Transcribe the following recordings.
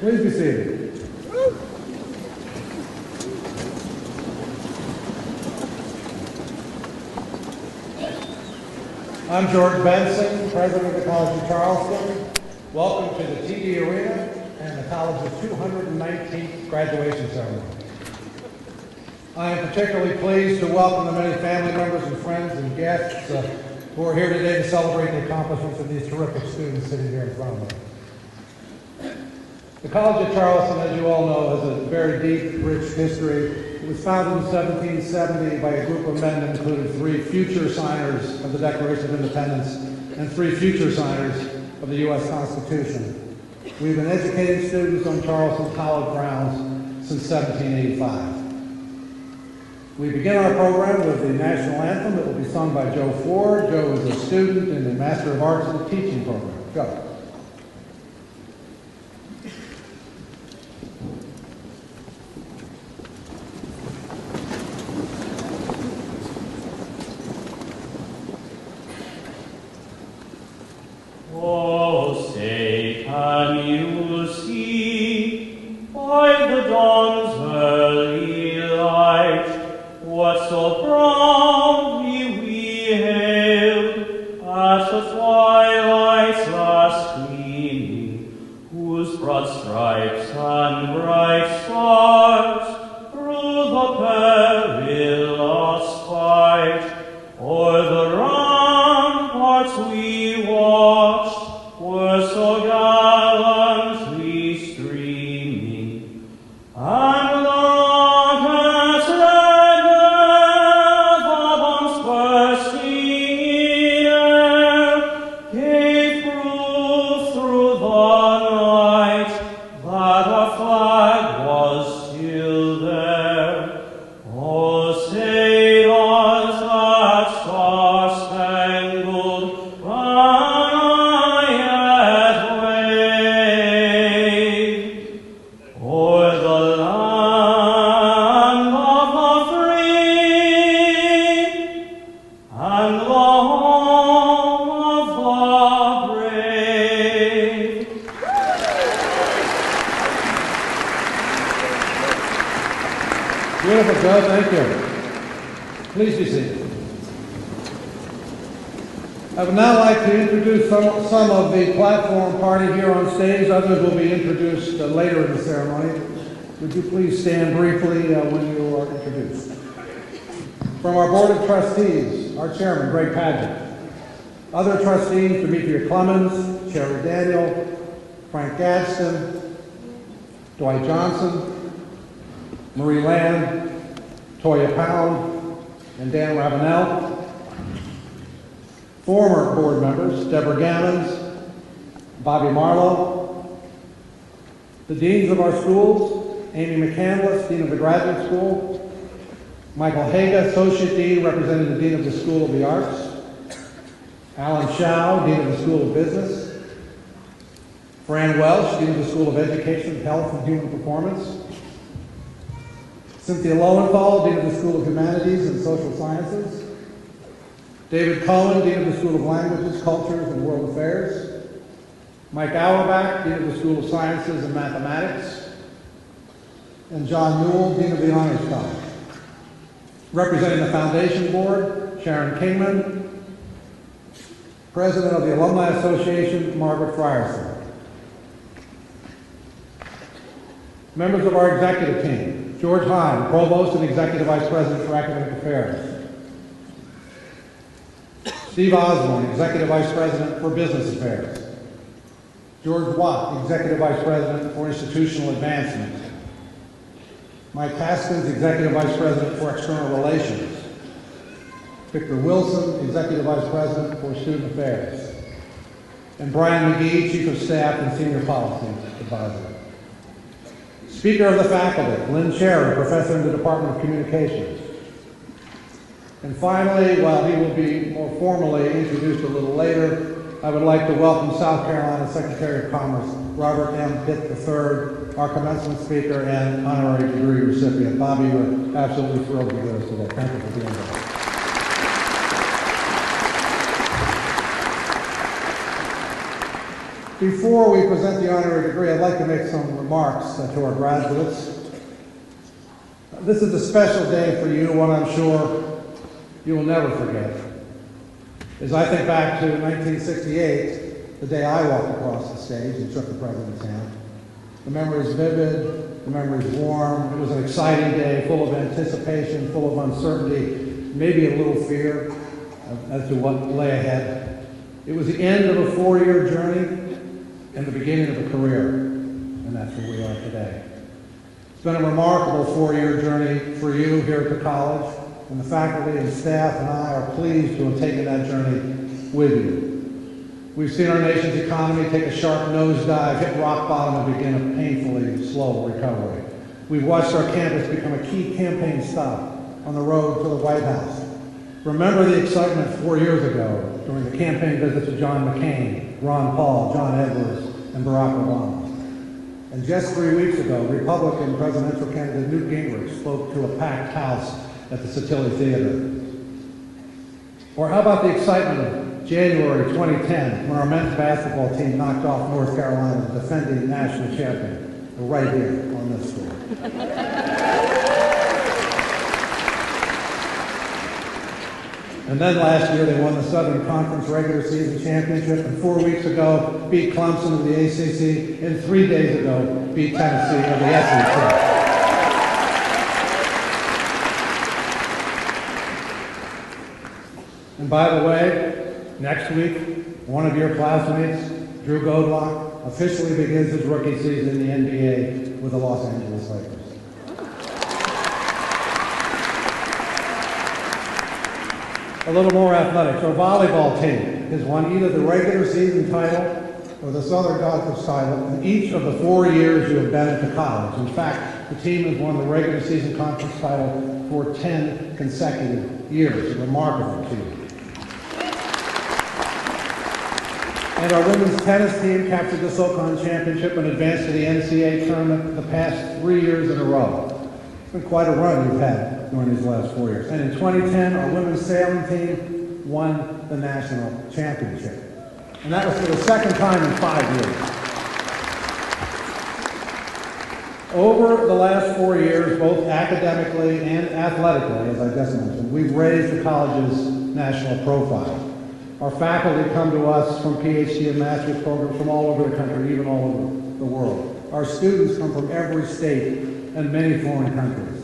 Please be seated. I'm George Benson, President of the College of Charleston. Welcome to the TD Arena and the College's 219th graduation ceremony. I am particularly pleased to welcome the many family members and friends and guests who are here today to celebrate the accomplishments of these terrific students sitting here in front of me. The College of Charleston, as you all know, has a very deep, rich history. It was founded in 1770 by a group of men that included 3 future signers of the Declaration of Independence and 3 future signers of the U.S. Constitution. We've been educating students on Charleston College grounds since 1785. We begin our program with the national anthem that will be sung by Joe Ford. Joe is a student in the Master of Arts in the Teaching program. Joe. Oh, say, can you see by the dawn's early light what so proudly we hailed at the twilight's last gleaming, whose broad stripes and bright stars through the perilous fight o'er the ramparts we watched were so gallantly streaming, and the rockets red, the bombs bursting in air, gave proof through the night that our flag was still there. Oh, say does that star-spangled banner yet wave o'er the land of the free and the home of the brave? Beautiful, Joe. Thank you. Please be seated. I would now like to introduce some of the platform party here on stage. Others will be introduced later in the ceremony. Would you please stand briefly when you are introduced? From our Board of Trustees, our Chairman, Greg Padgett. Other trustees, Demetria Clemens, Sherry Daniel, Frank Gadsden, Dwight Johnson, Marie Land, Toya Pound, and Dan Ravenel. Former board members, Deborah Gammons, Bobby Marlowe. The deans of our schools, Amy McCandless, Dean of the Graduate School, Michael Haga, Associate Dean, representing the Dean of the School of the Arts, Alan Schau, Dean of the School of Business, Fran Welsh, Dean of the School of Education, Health, and Human Performance, Cynthia Lowenthal, Dean of the School of Humanities and Social Sciences, David Cohen, Dean of the School of Languages, Cultures, and World Affairs, Mike Auerbach, Dean of the School of Sciences and Mathematics, and John Newell, Dean of the Honors College. Representing the Foundation Board, Sharon Kingman, President of the Alumni Association, Margaret Frierson. Members of our executive team, George Hine, Provost and Executive Vice President for Academic Affairs. Steve Osborne, Executive Vice President for Business Affairs. George Watt, Executive Vice President for Institutional Advancement. Mike Haskins, Executive Vice President for External Relations. Victor Wilson, Executive Vice President for Student Affairs. And Brian McGee, Chief of Staff and Senior Policy Advisor. Speaker of the Faculty, Lynn Cherry, Professor in the Department of Communications. And finally, while he will be more formally introduced a little later, I would like to welcome South Carolina Secretary of Commerce, Robert M. Hitt III, our commencement speaker and honorary degree recipient. Bobby, we're absolutely thrilled to be with us today. Thank you for being here. Before we present the honorary degree, I'd like to make some remarks to our graduates. This is a special day for you, one I'm sure you will never forget. As I think back to 1968, the day I walked across the stage and shook the President's hand, the memory is vivid, the memory is warm. It was an exciting day, full of anticipation, full of uncertainty, maybe a little fear as to what lay ahead. It was the end of a 4-year journey and the beginning of a career, and that's where we are today. It's been a remarkable 4-year journey for you here at the college, and the faculty and staff and I are pleased to have taken that journey with you. We've seen our nation's economy take a sharp nosedive, hit rock bottom, and begin a painfully slow recovery. We've watched our campus become a key campaign stop on the road to the White House. Remember the excitement 4 years ago during the campaign visits of John McCain, Ron Paul, John Edwards, and Barack Obama. And just 3 weeks ago, Republican presidential candidate Newt Gingrich spoke to a packed house at the Satilli Theater. Or how about the excitement of January 2010 when our men's basketball team knocked off North Carolina's defending national champion, right here on this floor. And then last year, they won the Southern Conference regular season championship, and 4 weeks ago, beat Clemson of the ACC, and 3 days ago, beat Tennessee of the SEC. And by the way, next week, one of your classmates, Drew Godlock, officially begins his rookie season in the NBA with the Los Angeles Lakers. A little more athletics. Our volleyball team has won either the regular season title or the Southern Conference title in each of the 4 years you have been at the college. In fact, the team has won the regular season conference title for 10 consecutive years. A remarkable achievement. And our women's tennis team captured the SoCon Championship and advanced to the NCAA tournament the past 3 years in a row. It's been quite a run you've had during these last 4 years. And in 2010, our women's sailing team won the national championship. And that was for the second time in 5 years. Over the last 4 years, both academically and athletically, as I just mentioned, we've raised the college's national profile. Our faculty come to us from PhD and master's programs from all over the country, even all over the world. Our students come from every state and many foreign countries.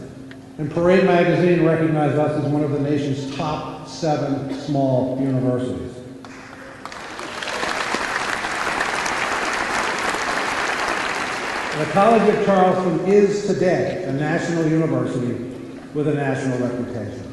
And Parade Magazine recognized us as one of the nation's top 7 small universities. The College of Charleston is today a national university with a national reputation.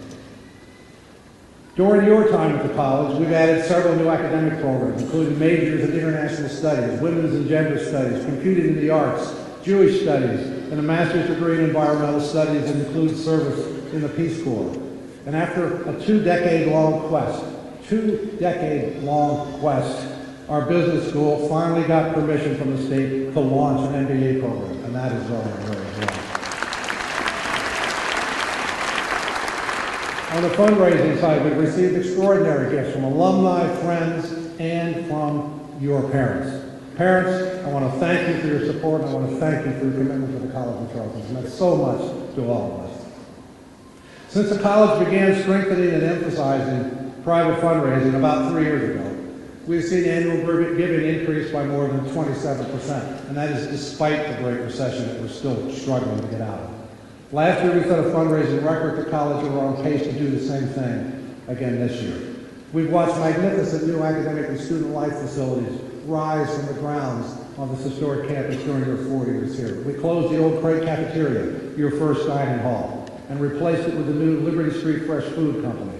During your time at the college, we've added several new academic programs, including majors in international studies, women's and gender studies, computing and the arts, Jewish studies, and a master's degree in environmental studies that includes service in the Peace Corps. And after a 2-decade-long quest, our business school finally got permission from the state to launch an MBA program, and that is going very well. On the fundraising side, we've received extraordinary gifts from alumni, friends, and from your parents. Parents, I want to thank you for your support, and I want to thank you for your commitment to the College of Charleston. It's meant so much to all of us. Since the college began strengthening and emphasizing private fundraising about 3 years ago, We've seen annual giving increase by more than 27%, and that is despite the Great Recession that we're still struggling to get out of. Last year we set a fundraising record at the college, and we're on pace to do the same thing again this year. We've watched magnificent new academic and student life facilities rise from the grounds on this historic campus during your 4 years here. We closed the old Craig Cafeteria, your first dining hall, and replaced it with the new Liberty Street Fresh Food Company.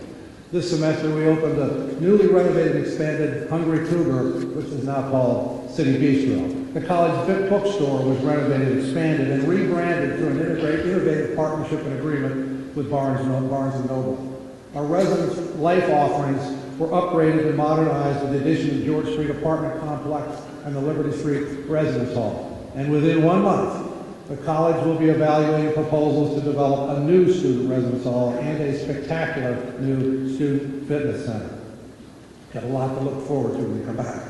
This semester we opened a newly renovated and expanded Hungry Cougar, which is now called City Bistro. The college bookstore was renovated, expanded, and rebranded through an innovative partnership and agreement with Barnes & Noble. Our residence life offerings were upgraded and modernized with the addition of George Street Apartment Complex and the Liberty Street Residence Hall. And within 1 month, the college will be evaluating proposals to develop a new student residence hall and a spectacular new student fitness center. Got a lot to look forward to when we come back.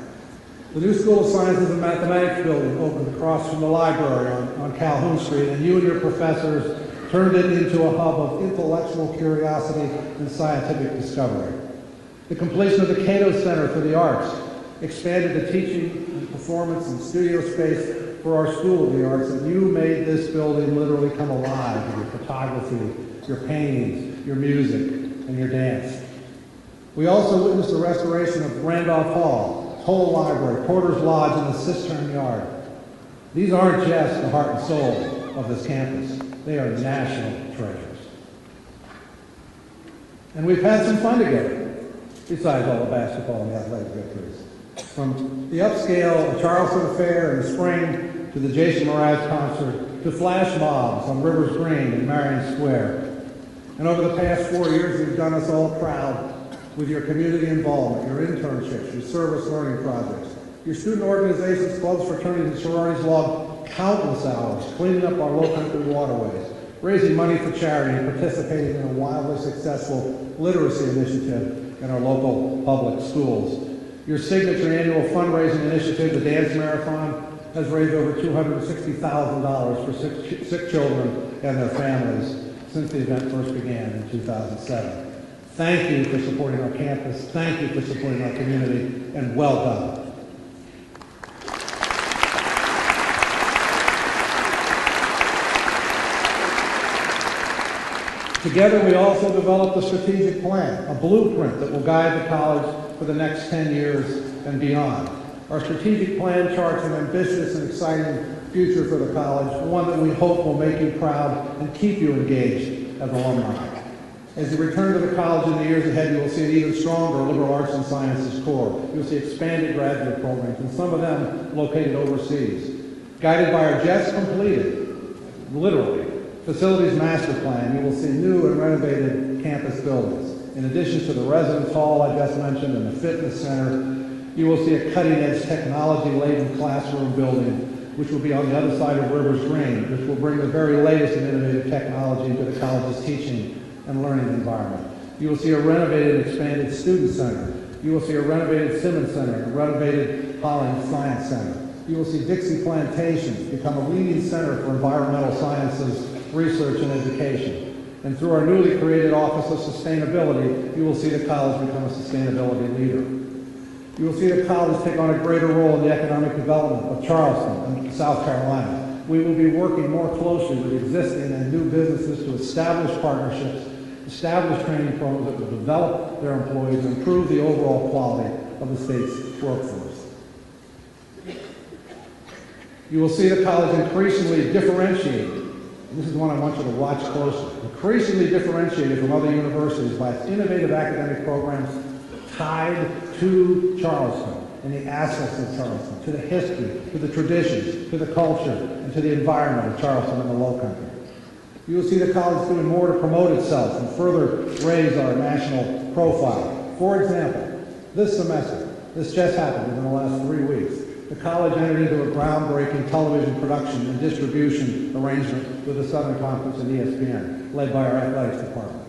The new School of Sciences and Mathematics building opened across from the library on Calhoun Street, and you and your professors turned it into a hub of intellectual curiosity and scientific discovery. The completion of the Cato Center for the Arts expanded the teaching and performance and studio space for our School of the Arts, and you made this building literally come alive with your photography, your paintings, your music, and your dance. We also witnessed the restoration of Randolph Hall, Toll Library, Porter's Lodge, and the Cistern Yard. These aren't just the heart and soul of this campus. They are national treasures. And we've had some fun together, besides all the basketball and the athletic victories. From the upscale Charleston Affair in the spring, to the Jason Mraz concert, to flash mobs on Rivers Green and Marion Square. And over the past 4 years, you've done us all proud with your community involvement, your internships, your service learning projects. Your student organizations, clubs, fraternities, and sororities logged countless hours cleaning up our low country waterways, raising money for charity, and participating in a wildly successful literacy initiative in our local public schools. Your signature annual fundraising initiative, the Dance Marathon, has raised over $260,000 for sick children and their families since the event first began in 2007. Thank you for supporting our campus. Thank you for supporting our community, and well done. Together, we also developed a strategic plan, a blueprint that will guide the college for the next 10 years and beyond. Our strategic plan charts an ambitious and exciting future for the college, one that we hope will make you proud and keep you engaged as alumni. As you return to the college in the years ahead, you will see an even stronger liberal arts and sciences core. You will see expanded graduate programs, and some of them located overseas. Guided by our just completed, literally, facilities master plan, you will see new and renovated campus buildings. In addition to the residence hall I just mentioned and the fitness center, you will see a cutting-edge technology-laden classroom building, which will be on the other side of Rivers Green, which will bring the very latest and innovative technology into the college's teaching and learning environment. You will see a renovated and expanded student center. You will see a renovated Simmons Center, a renovated Holland Science Center. You will see Dixie Plantations become a leading center for environmental sciences, research, and education. And through our newly created Office of Sustainability, you will see the college become a sustainability leader. You will see the college take on a greater role in the economic development of Charleston and South Carolina. We will be working more closely with existing and new businesses to establish partnerships, establish training programs that will develop their employees and improve the overall quality of the state's workforce. You will see the college increasingly differentiated, and this is one I want you to watch closely, increasingly differentiated from other universities by its innovative academic programs tied to Charleston and the assets of Charleston, to the history, to the traditions, to the culture, and to the environment of Charleston and the Low Country. You will see the college doing more to promote itself and further raise our national profile. For example, this semester, this just happened within the last 3 weeks, the college entered into a groundbreaking television production and distribution arrangement with the Southern Conference and ESPN, led by our athletics department.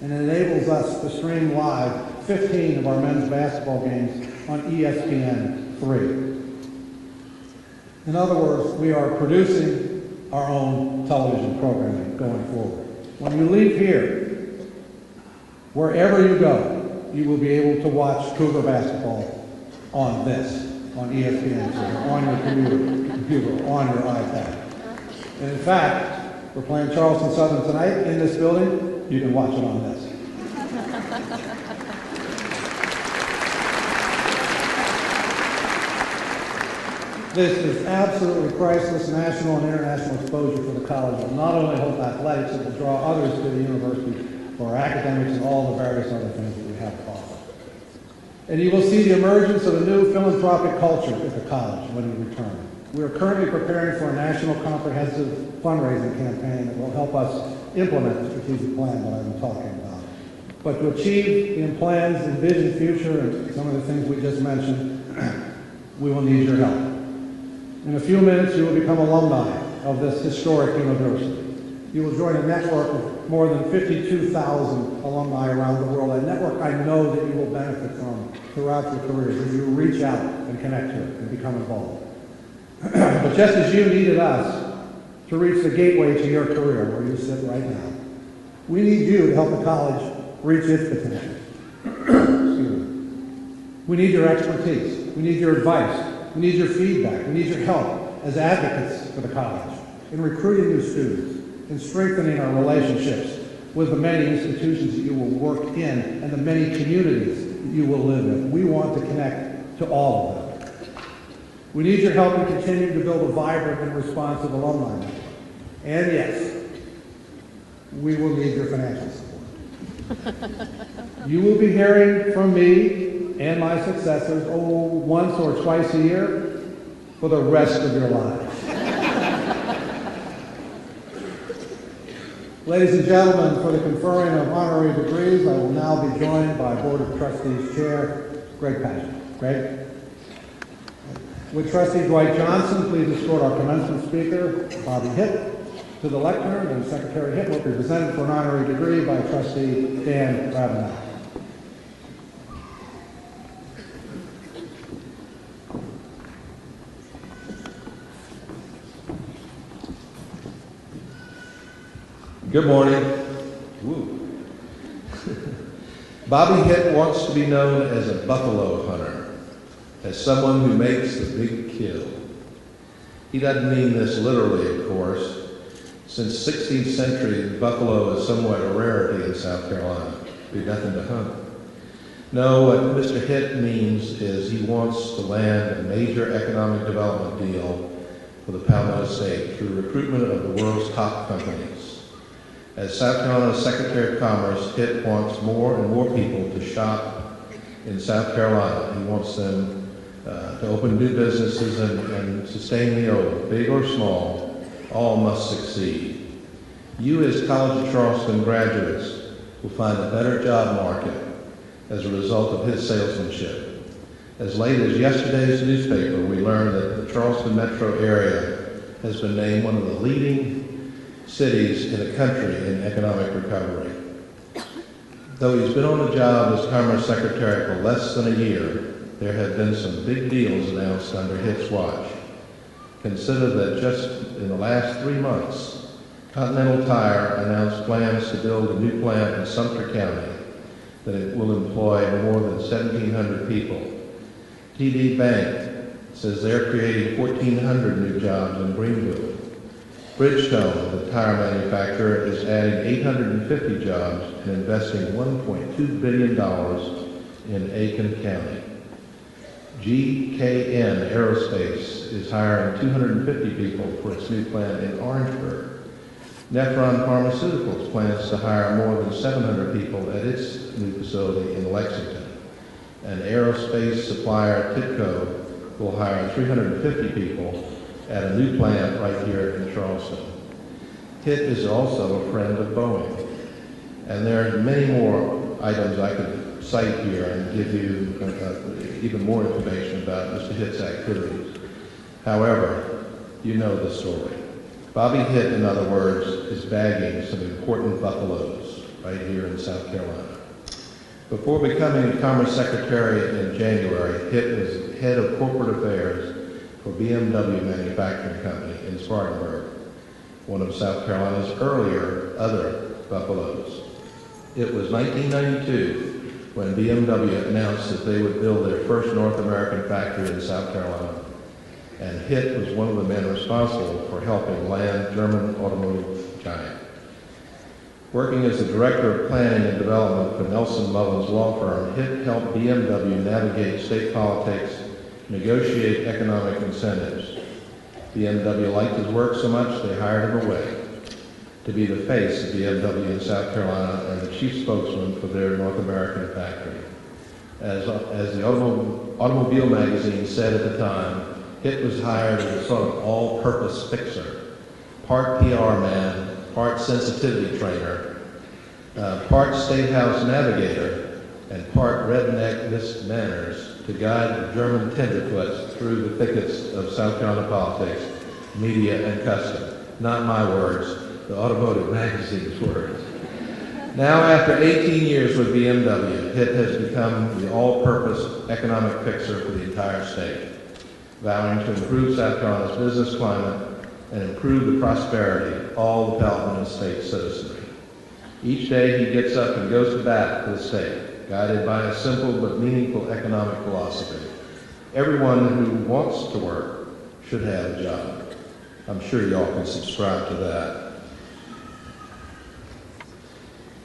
And it enables us to stream live 15 of our men's basketball games on ESPN III. In other words, we are producing our own television programming going forward. When you leave here, wherever you go, you will be able to watch Cougar basketball on this, on ESPN, or on your computer, or on your iPad. And in fact, we're playing Charleston Southern tonight in this building. You can watch it on this. This is absolutely priceless national and international exposure for the college. It will not only help athletics, it will draw others to the university for academics and all the various other things that we have to offer. And you will see the emergence of a new philanthropic culture at the college when we return. We are currently preparing for a national comprehensive fundraising campaign that will help us implement the strategic plan that I've been talking about. But to achieve the plans, envision future, and some of the things we just mentioned, we will need your help. In a few minutes, you will become alumni of this historic university. You will join a network of more than 52,000 alumni around the world, a network I know that you will benefit from throughout your careers as you reach out and connect to it and become involved. But just as you needed us to reach the gateway to your career where you sit right now, we need you to help the college reach its potential. Excuse me. We need your expertise. We need your advice. We need your feedback. We need your help as advocates for the college in recruiting new students, in strengthening our relationships with the many institutions that you will work in and the many communities that you will live in. We want to connect to all of them. We need your help in continuing to build a vibrant and responsive alumni network. And yes, we will need your financial support. You will be hearing from me and my successors, once or twice a year for the rest of your lives. Ladies and gentlemen, for the conferring of honorary degrees, I will now be joined by Board of Trustees Chair Greg Paget. Greg? Would Trustee Dwight Johnson please escort our commencement speaker, Bobby Hitt, to the lectern, and Secretary Hitt will be presented for an honorary degree by Trustee Dan Ravenel. Good morning. Woo. Bobby Hitt wants to be known as a buffalo hunter, as someone who makes the big kill. He doesn't mean this literally, of course. Since 16th century, buffalo is somewhat a rarity in South Carolina. Be nothing to hunt. No, what Mr. Hitt means is he wants to land a major economic development deal for the Palmetto State through recruitment of the world's top companies. As South Carolina's Secretary of Commerce, Hitt wants more and more people to shop in South Carolina. He wants them to open new businesses and sustain the old, big or small, all must succeed. You as College of Charleston graduates will find a better job market as a result of his salesmanship. As late as yesterday's newspaper, we learned that the Charleston metro area has been named one of the leading cities in the country in economic recovery. Though he's been on the job as Commerce Secretary for less than a year, there have been some big deals announced under Hitt's watch. Consider that just in the last 3 months, Continental Tire announced plans to build a new plant in Sumter County that it will employ more than 1,700 people. TD Bank says they're creating 1,400 new jobs in Greenville. Bridgestone, the tire manufacturer, is adding 850 jobs and investing $1.2 billion in Aiken County. GKN Aerospace is hiring 250 people for its new plant in Orangeburg. Nephron Pharmaceuticals plans to hire more than 700 people at its new facility in Lexington. And aerospace supplier Titco will hire 350 people at a new plant right here in Charleston. Hitt is also a friend of Boeing. And there are many more items I could cite here and give you even more information about Mr. Hitt's activities. However, you know the story. Bobby Hitt, in other words, is bagging some important buffaloes right here in South Carolina. Before becoming Commerce Secretary in January, Hitt was head of corporate affairs for BMW Manufacturing Company in Spartanburg, one of South Carolina's earlier other buffaloes. It was 1992 when BMW announced that they would build their first North American factory in South Carolina. And Hitt was one of the men responsible for helping land German automotive giant. Working as the Director of Planning and Development for Nelson Mullins Law Firm, Hitt helped BMW navigate state politics, negotiate economic incentives. BMW liked his work so much they hired him away to be the face of BMW in South Carolina and the chief spokesman for their North American factory. As the Automobile magazine said at the time, Hitt was hired as a sort of all-purpose fixer, part PR man, part sensitivity trainer, part State House navigator, and part redneck Miss Manners to guide the German tenderfoots through the thickets of South Carolina politics, media, and custom. Not my words, the Automotive magazine's words. Now, after 18 years with BMW, Hitt has become the all-purpose economic fixer for the entire state, vowing to improve South Carolina's business climate and improve the prosperity of all the Pelham and State citizenry. Each day he gets up and goes to bat for the state, guided by a simple but meaningful economic philosophy. Everyone who wants to work should have a job. I'm sure y'all can subscribe to that.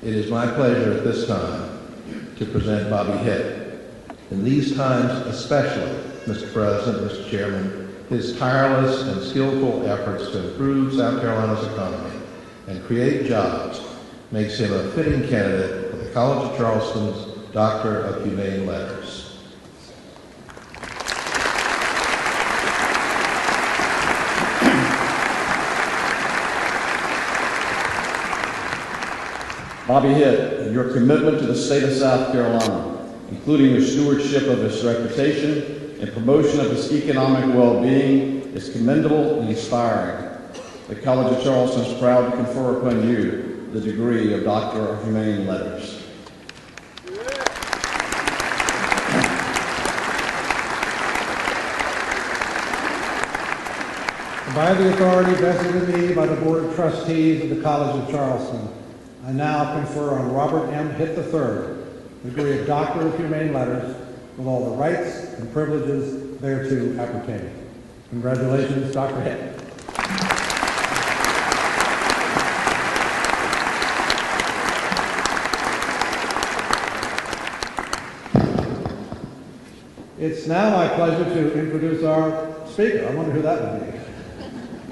It is my pleasure at this time to present Bobby Hitt. In these times especially, Mr. President, Mr. Chairman, his tireless and skillful efforts to improve South Carolina's economy and create jobs makes him a fitting candidate for the College of Charleston's Doctor of Humane Letters. Bobby Hitt, your commitment to the state of South Carolina, including your stewardship of its reputation and promotion of its economic well-being, is commendable and inspiring. The College of Charleston is proud to confer upon you the degree of Doctor of Humane Letters. By the authority vested in me by the Board of Trustees of the College of Charleston, I now confer on Robert M. Hitt III the degree of Doctor of Humane Letters with all the rights and privileges thereto appertaining. Congratulations, Dr. Hitt. It's now my pleasure to introduce our speaker. I wonder who that would be.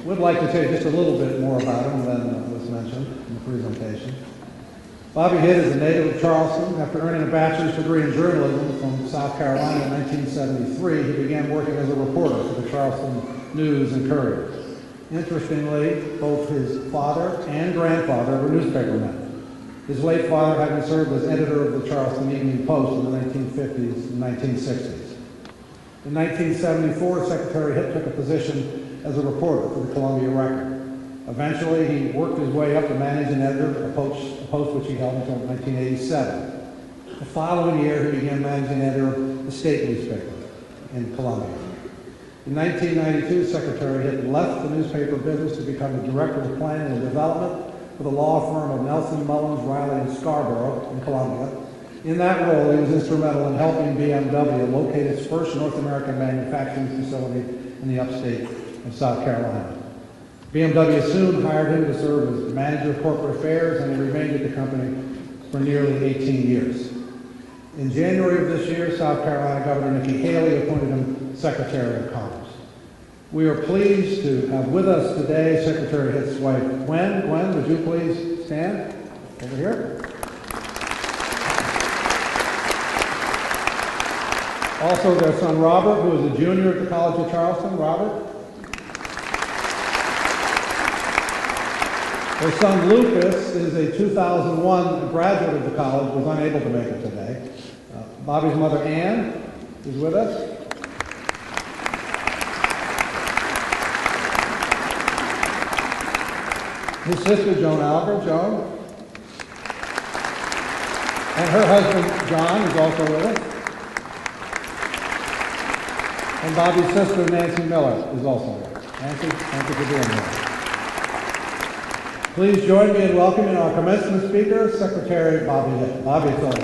Would like to tell you just a little bit more about him than was mentioned in the presentation. Bobby Hitt is a native of Charleston. After earning a bachelor's degree in journalism from South Carolina in 1973, he began working as a reporter for the Charleston News and Courier. Interestingly, both his father and grandfather were newspapermen. His late father having served as editor of the Charleston Evening Post in the 1950s and 1960s. In 1974, Secretary Hitt took a position as a reporter for the Columbia Record. Eventually, he worked his way up to managing editor, a post which he held until 1987. The following year, he began managing editor of the state newspaper in Columbia. In 1992, Secretary Hitt left the newspaper business to become the Director of Planning and Development for the law firm of Nelson, Mullins, Riley, and Scarborough in Columbia. In that role, he was instrumental in helping BMW locate its first North American manufacturing facility in the upstate of South Carolina. BMW soon hired him to serve as manager of corporate affairs, and he remained at the company for nearly 18 years. In January of this year, South Carolina Governor Nikki Haley appointed him Secretary of Commerce. We are pleased to have with us today Secretary Hitt's wife, Gwen. Gwen, would you please stand over here? Also, their son Robert, who is a junior at the College of Charleston. Robert. Their son Lucas is a 2001 graduate of the college, was unable to make it today. Bobby's mother Ann is with us. His sister Joan Albert, Joan. And her husband John is also with us. And Bobby's sister Nancy Miller is also here. Nancy, thank you for being here. Please join me in welcoming our commencement speaker, Secretary Bobby Hitt. Bobby, it's over.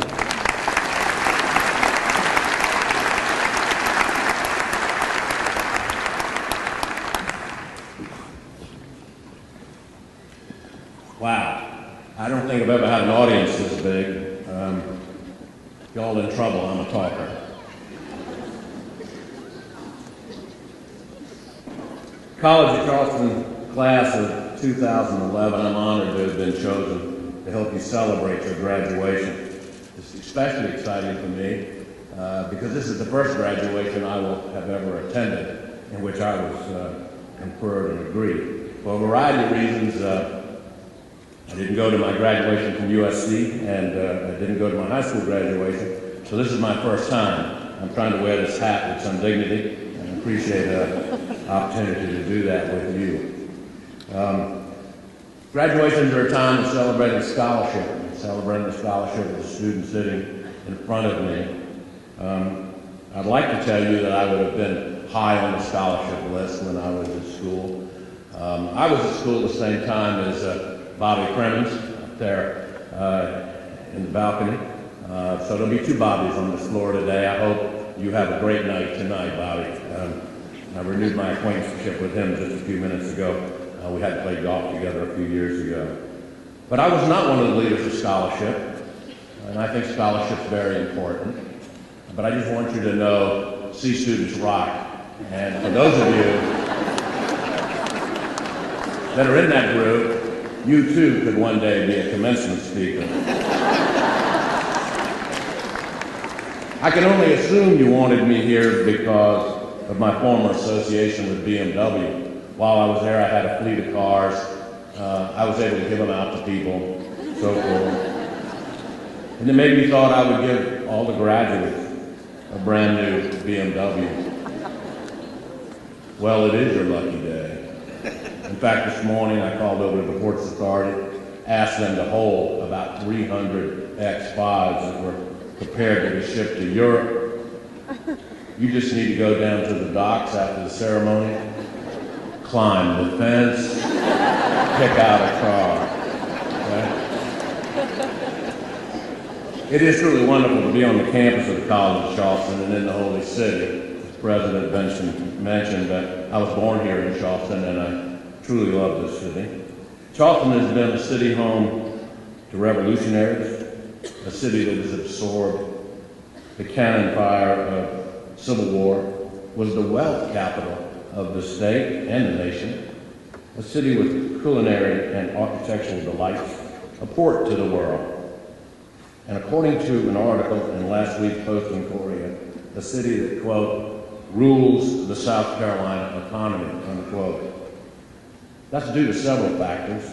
trouble, I'm a talker. College of Charleston class of 2011, I'm honored to have been chosen to help you celebrate your graduation. It's especially exciting for me because this is the first graduation I will have ever attended in which I was conferred a degree. For a variety of reasons, I didn't go to my graduation from USC, and I didn't go to my high school graduation, so this is my first time. I'm trying to wear this hat with some dignity, and I appreciate the opportunity to do that with you. Graduations are a time of celebrating scholarship, celebrating the scholarship of the student sitting in front of me. I'd like to tell you that I would have been high on the scholarship list when I was at school. I was at school at the same time as Bobby Cremens up there in the balcony. So there'll be two Bobbies on this floor today. I hope you have a great night tonight, Bobby. I renewed my acquaintanceship with him just a few minutes ago. We had played golf together a few years ago. But I was not one of the leaders of scholarship, and I think scholarship's very important. But I just want you to know, C students rock. And for those of you that are in that group, you too could one day be a commencement speaker. I can only assume you wanted me here because of my former association with BMW. While I was there, I had a fleet of cars. I was able to give them out to people, so forth. And then maybe you thought I would give all the graduates a brand new BMW. Well, it is your lucky day. In fact, this morning I called over to the Ports Authority, asked them to hold about 300 X5s that were prepared to be shipped to Europe. You just need to go down to the docks after the ceremony, climb the fence, pick out a car. Okay? It is truly wonderful to be on the campus of the College of Charleston and in the Holy City. As President Benson mentioned, that I was born here in Charleston and I truly love this city. Charleston has been a city home to revolutionaries, a city that has absorbed the cannon fire of Civil War, was the wealth capital of the state and the nation, a city with culinary and architectural delights, a port to the world. And according to an article in last week's Post and Courier, a city that, quote, rules the South Carolina economy, unquote. That's due to several factors.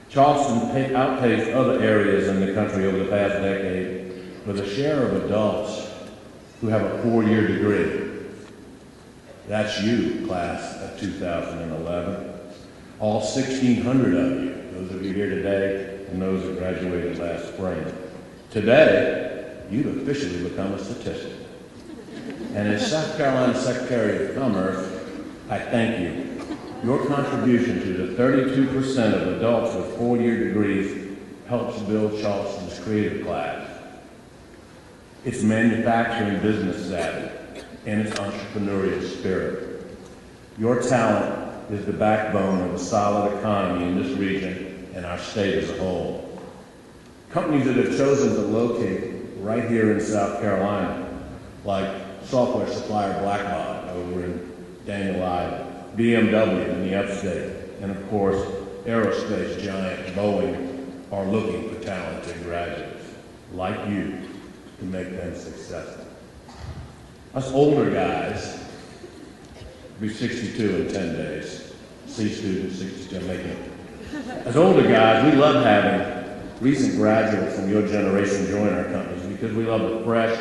Charleston outpaced other areas in the country over the past decade with a share of adults who have a 4-year degree. That's you, class of 2011. All 1,600 of you, those of you here today and those that graduated last spring. Today, you've officially become a statistic. And as South Carolina Secretary of Commerce, I thank you. Your contribution to the 32% of adults with 4-year degrees helps build Charleston's creative class. Its manufacturing business savvy and its entrepreneurial spirit. Your talent is the backbone of a solid economy in this region and our state as a whole. Companies that have chosen to locate right here in South Carolina, like software supplier Blackbaud over in Daniel Island, BMW in the upstate, and of course, aerospace giant Boeing are looking for talented graduates like you to make them successful. Us older guys, we'll be 62 in 10 days. C students, 62, I'm making it. As older guys, we love having recent graduates from your generation join our companies because we love the fresh,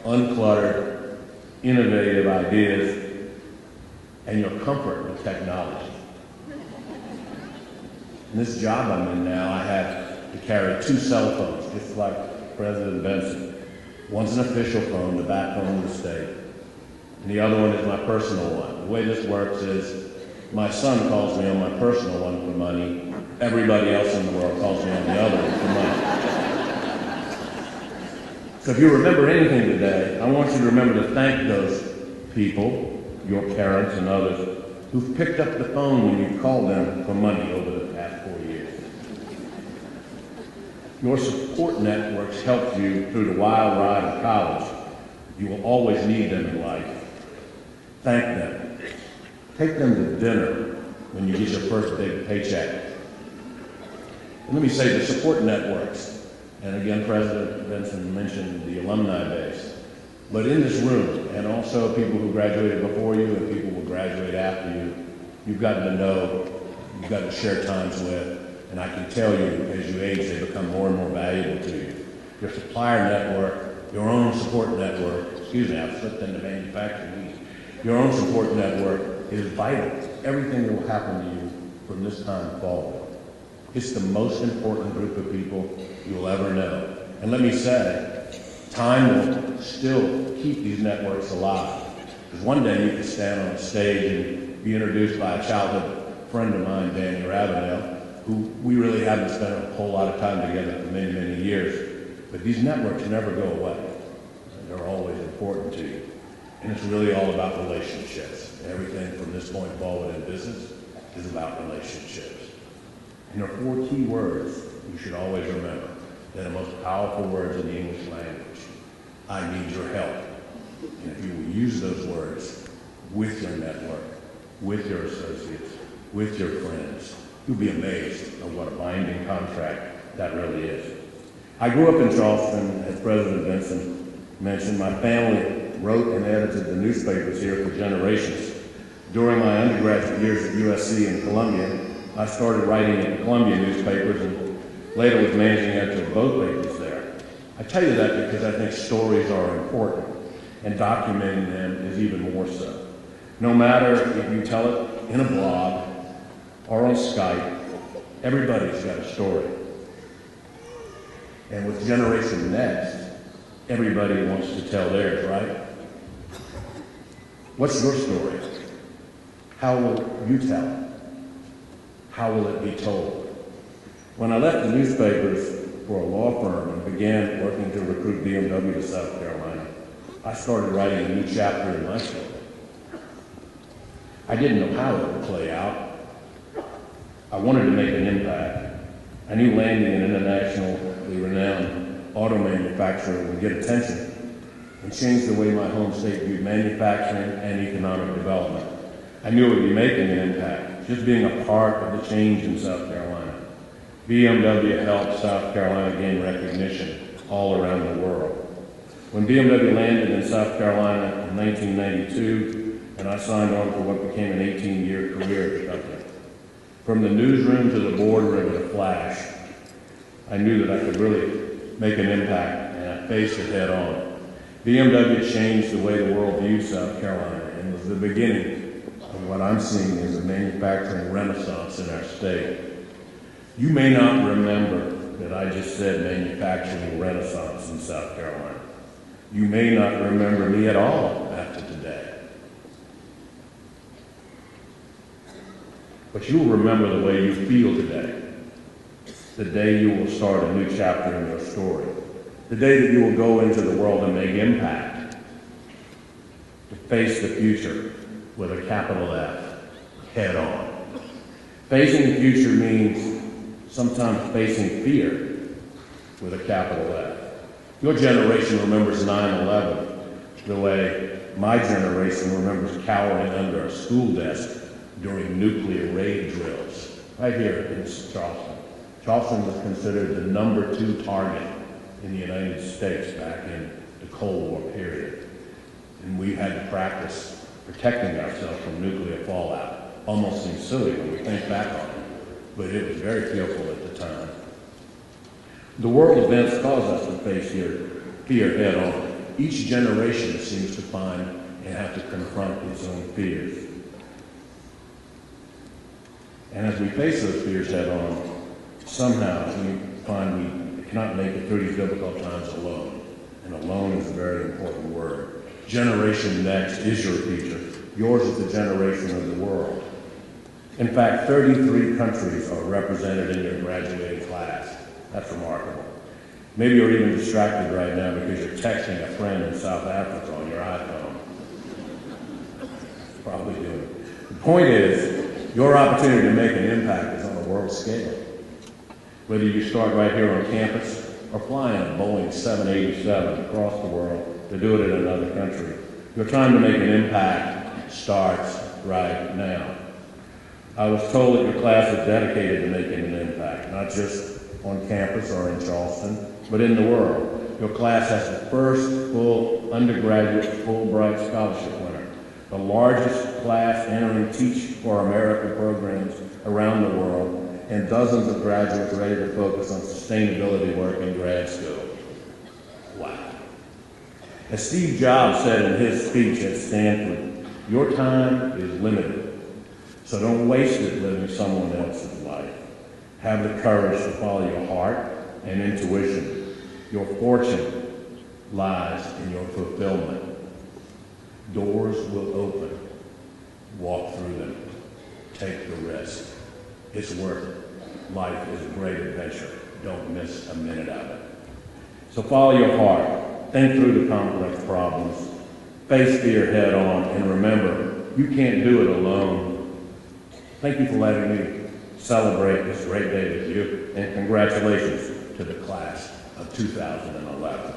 uncluttered, innovative ideas and your comfort with technology. In this job I'm in now, I have to carry 2 cell phones, just like President Benson. One's an official phone, the backbone of the state, and the other one is my personal one. The way this works is my son calls me on my personal one for money. Everybody else in the world calls me on the other one for money. So if you remember anything today, I want you to remember to thank those people, your parents and others, who've picked up the phone when you called them for money over the past 4 years. Your support networks helped you through the wild ride of college. You will always need them in life. Thank them. Take them to dinner when you get your first big paycheck. And let me say the support networks, and again, President Benson mentioned the alumni base, but in this room, and also people who graduated before you and people who will graduate after you, you've gotten to know, you've gotten to share times with, and I can tell you, as you age, they become more and more valuable to you. Your supplier network, your own support network, excuse me, I've slipped into manufacturing. Your own support network is vital. Everything that will happen to you from this time forward. It's the most important group of people you'll ever know. And let me say, time will still keep these networks alive. Because one day you can stand on a stage and be introduced by a childhood friend of mine, Danny Ravenel, who we really haven't spent a whole lot of time together for many, many years. But these networks never go away. They're always important to you. And it's really all about relationships. Everything from this point forward in business is about relationships. And there are 4 key words you should always remember. They're the most powerful words in the English language. I need your help. And if you will use those words with your network, with your associates, with your friends, you'll be amazed at what a binding contract that really is. I grew up in Charleston, as President Benson mentioned. My family wrote and edited the newspapers here for generations. During my undergraduate years at USC and Columbia, I started writing in the Columbia newspapers and later was managing editor of both papers there. I tell you that because I think stories are important, and documenting them is even more so. No matter if you tell it in a blog or on Skype, everybody's got a story. And with Generation Next, everybody wants to tell theirs, right? What's your story? How will you tell it? How will it be told? When I left the newspapers for a law firm and began working to recruit BMW to South Carolina, I started writing a new chapter in my story. I didn't know how it would play out. I wanted to make an impact. I knew landing an internationally renowned auto manufacturer would get attention and change the way my home state viewed manufacturing and economic development. I knew it would be making an impact, just being a part of the change in South Carolina. BMW helped South Carolina gain recognition all around the world. When BMW landed in South Carolina in 1992, and I signed on for what became an 18-year career at the company. From the newsroom to the boardroom in a flash, I knew that I could really make an impact, and I faced it head on. BMW changed the way the world views South Carolina, and was the beginning of what I'm seeing as a manufacturing renaissance in our state. You may not remember that I just said manufacturing renaissance in South Carolina. You may not remember me at all after today. But you will remember the way you feel today. The day you will start a new chapter in your story. The day that you will go into the world and make impact. To face the future with a capital F, head on. Facing the future means sometimes facing fear with a capital F. Your generation remembers 9/11 the way my generation remembers cowering under a school desk during nuclear raid drills, right here in Charleston. Charleston was considered the #2 target in the United States back in the Cold War period. And we had to practice protecting ourselves from nuclear fallout. Almost seems silly when we think back on it, but it was very fearful at the time. The world events cause us to face fear head on. Each generation seems to find and have to confront its own fears. And as we face those fears head on, somehow we find we cannot make it through these difficult times alone. And alone is a very important word. Generation Next is your future. Yours is the generation of the world. In fact, 33 countries are represented in your graduating class. That's remarkable. Maybe you're even distracted right now because you're texting a friend in South Africa on your iPhone. Probably doing it. The point is, your opportunity to make an impact is on a world scale. Whether you start right here on campus or flying a Boeing 787 across the world to do it in another country, your time to make an impact starts right now. I was told that your class is dedicated to making an impact, not just on campus or in Charleston, but in the world. Your class has the first full undergraduate Fulbright scholarship winner, the largest class entering Teach for America programs around the world, and dozens of graduates ready to focus on sustainability work in grad school. Wow. As Steve Jobs said in his speech at Stanford, your time is limited, so don't waste it living someone else's life. Have the courage to follow your heart and intuition. Your fortune lies in your fulfillment. Doors will open. Walk through them. Take the risk. It's worth it. Life is a great adventure. Don't miss a minute of it. So follow your heart. Think through the complex problems. Face fear head on, and remember, you can't do it alone. Thank you for letting me celebrate this great day with you, and congratulations to the class of 2011.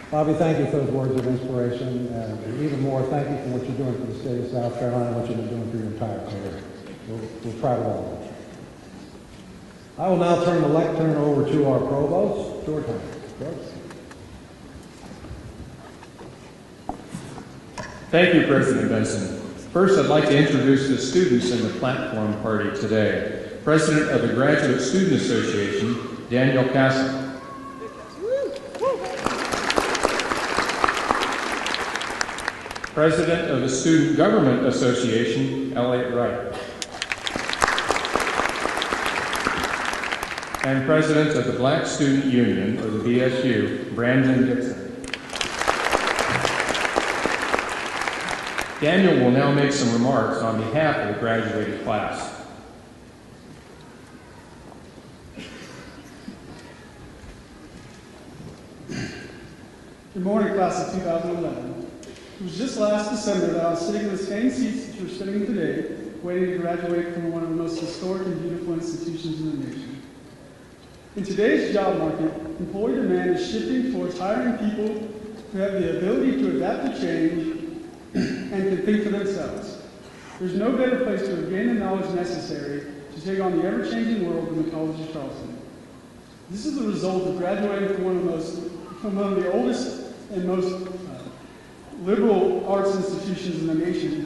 Bobby, thank you for those words of inspiration, and even more, thank you for what you're doing for the state of South Carolina and what you've been doing for your entire career. We're proud of all of you. I will now turn the lectern over to our provost, George Hunt. George. Thank you, President Benson. First, I'd like to introduce the students in the platform party today. President of the Graduate Student Association, Daniel Castle. President of the Student Government Association, Elliot Wright. And President of the Black Student Union, or the BSU, Brandon Dixon. Daniel will now make some remarks on behalf of the graduating class. Good morning, class of 2011. It was just last December that I was sitting in the same seats that you're sitting in today, waiting to graduate from one of the most historic and beautiful institutions in the nation. In today's job market, employee demand is shifting towards hiring people who have the ability to adapt to change and can think for themselves. There's no better place to gain the knowledge necessary to take on the ever-changing world than the College of Charleston. This is the result of graduating from one of the oldest and most liberal arts institutions in the nation,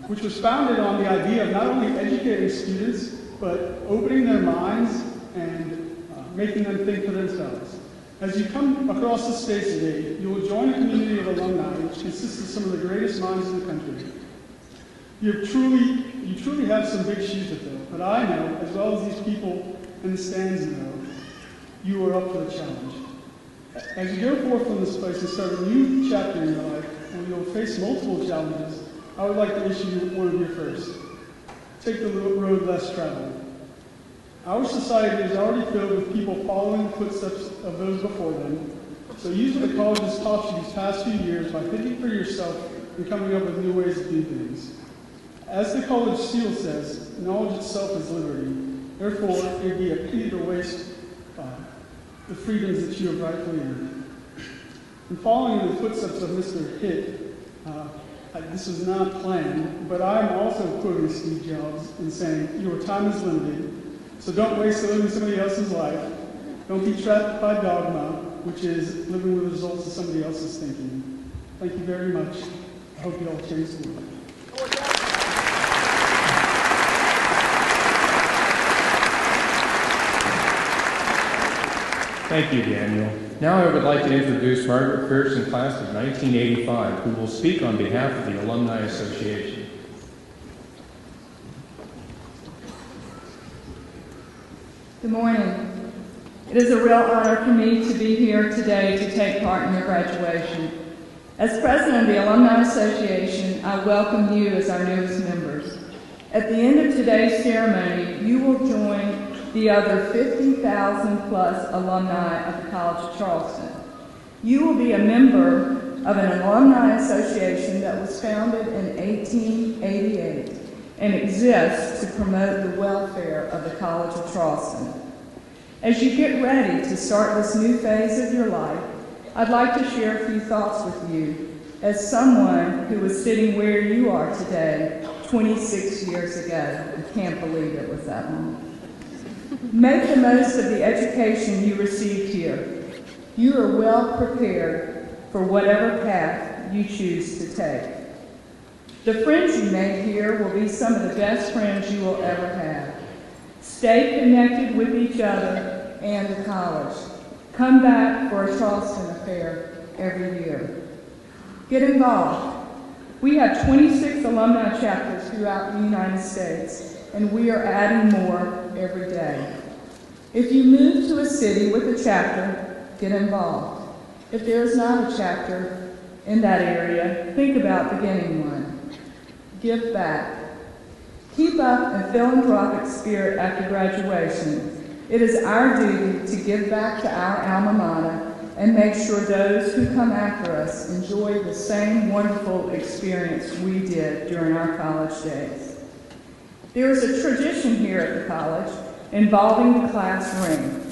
which was founded on the idea of not only educating students, but opening their minds and making them think for themselves. As you come across the stage today, you will join a community of alumni which consists of some of the greatest minds in the country. You truly have some big shoes to fill, but I know, as well as these people in the stands know, you are up for the challenge. As you go forth from this place and start a new chapter in your life, and you'll face multiple challenges, I would like to issue one of your first. Take the road less traveled. Our society is already filled with people following the footsteps of those before them, so use what the college has taught you these past few years by thinking for yourself and coming up with new ways to do things. As the college seal says, knowledge itself is liberty. Therefore, it would be a pity to waste the freedoms that you have rightfully earned. In following in the footsteps of Mr. Hitt, this was not planned, but I'm also quoting Steve Jobs and saying, your time is limited, so don't waste it living somebody else's life. Don't be trapped by dogma, which is living with the results of somebody else's thinking. Thank you very much. I hope you all change the world. Thank you, Daniel. Now I would like to introduce Margaret Pearson, class of 1985, who will speak on behalf of the Alumni Association. Good morning. It is a real honor for me to be here today to take part in your graduation. As president of the Alumni Association, I welcome you as our newest members. At the end of today's ceremony, you will join the other 50,000 plus alumni of the College of Charleston. You will be a member of an alumni association that was founded in 1888 and exists to promote the welfare of the College of Charleston. As you get ready to start this new phase of your life, I'd like to share a few thoughts with you as someone who was sitting where you are today 26 years ago. I can't believe it was that long. Make the most of the education you received here. You are well prepared for whatever path you choose to take. The friends you make here will be some of the best friends you will ever have. Stay connected with each other and the college. Come back for a Charleston affair every year. Get involved. We have 26 alumni chapters throughout the United States, and we are adding more every day. If you move to a city with a chapter, get involved. If there is not a chapter in that area, think about beginning one. Give back. Keep up a philanthropic spirit after graduation. It is our duty to give back to our alma mater and make sure those who come after us enjoy the same wonderful experience we did during our college days. There is a tradition here at the college involving the class ring.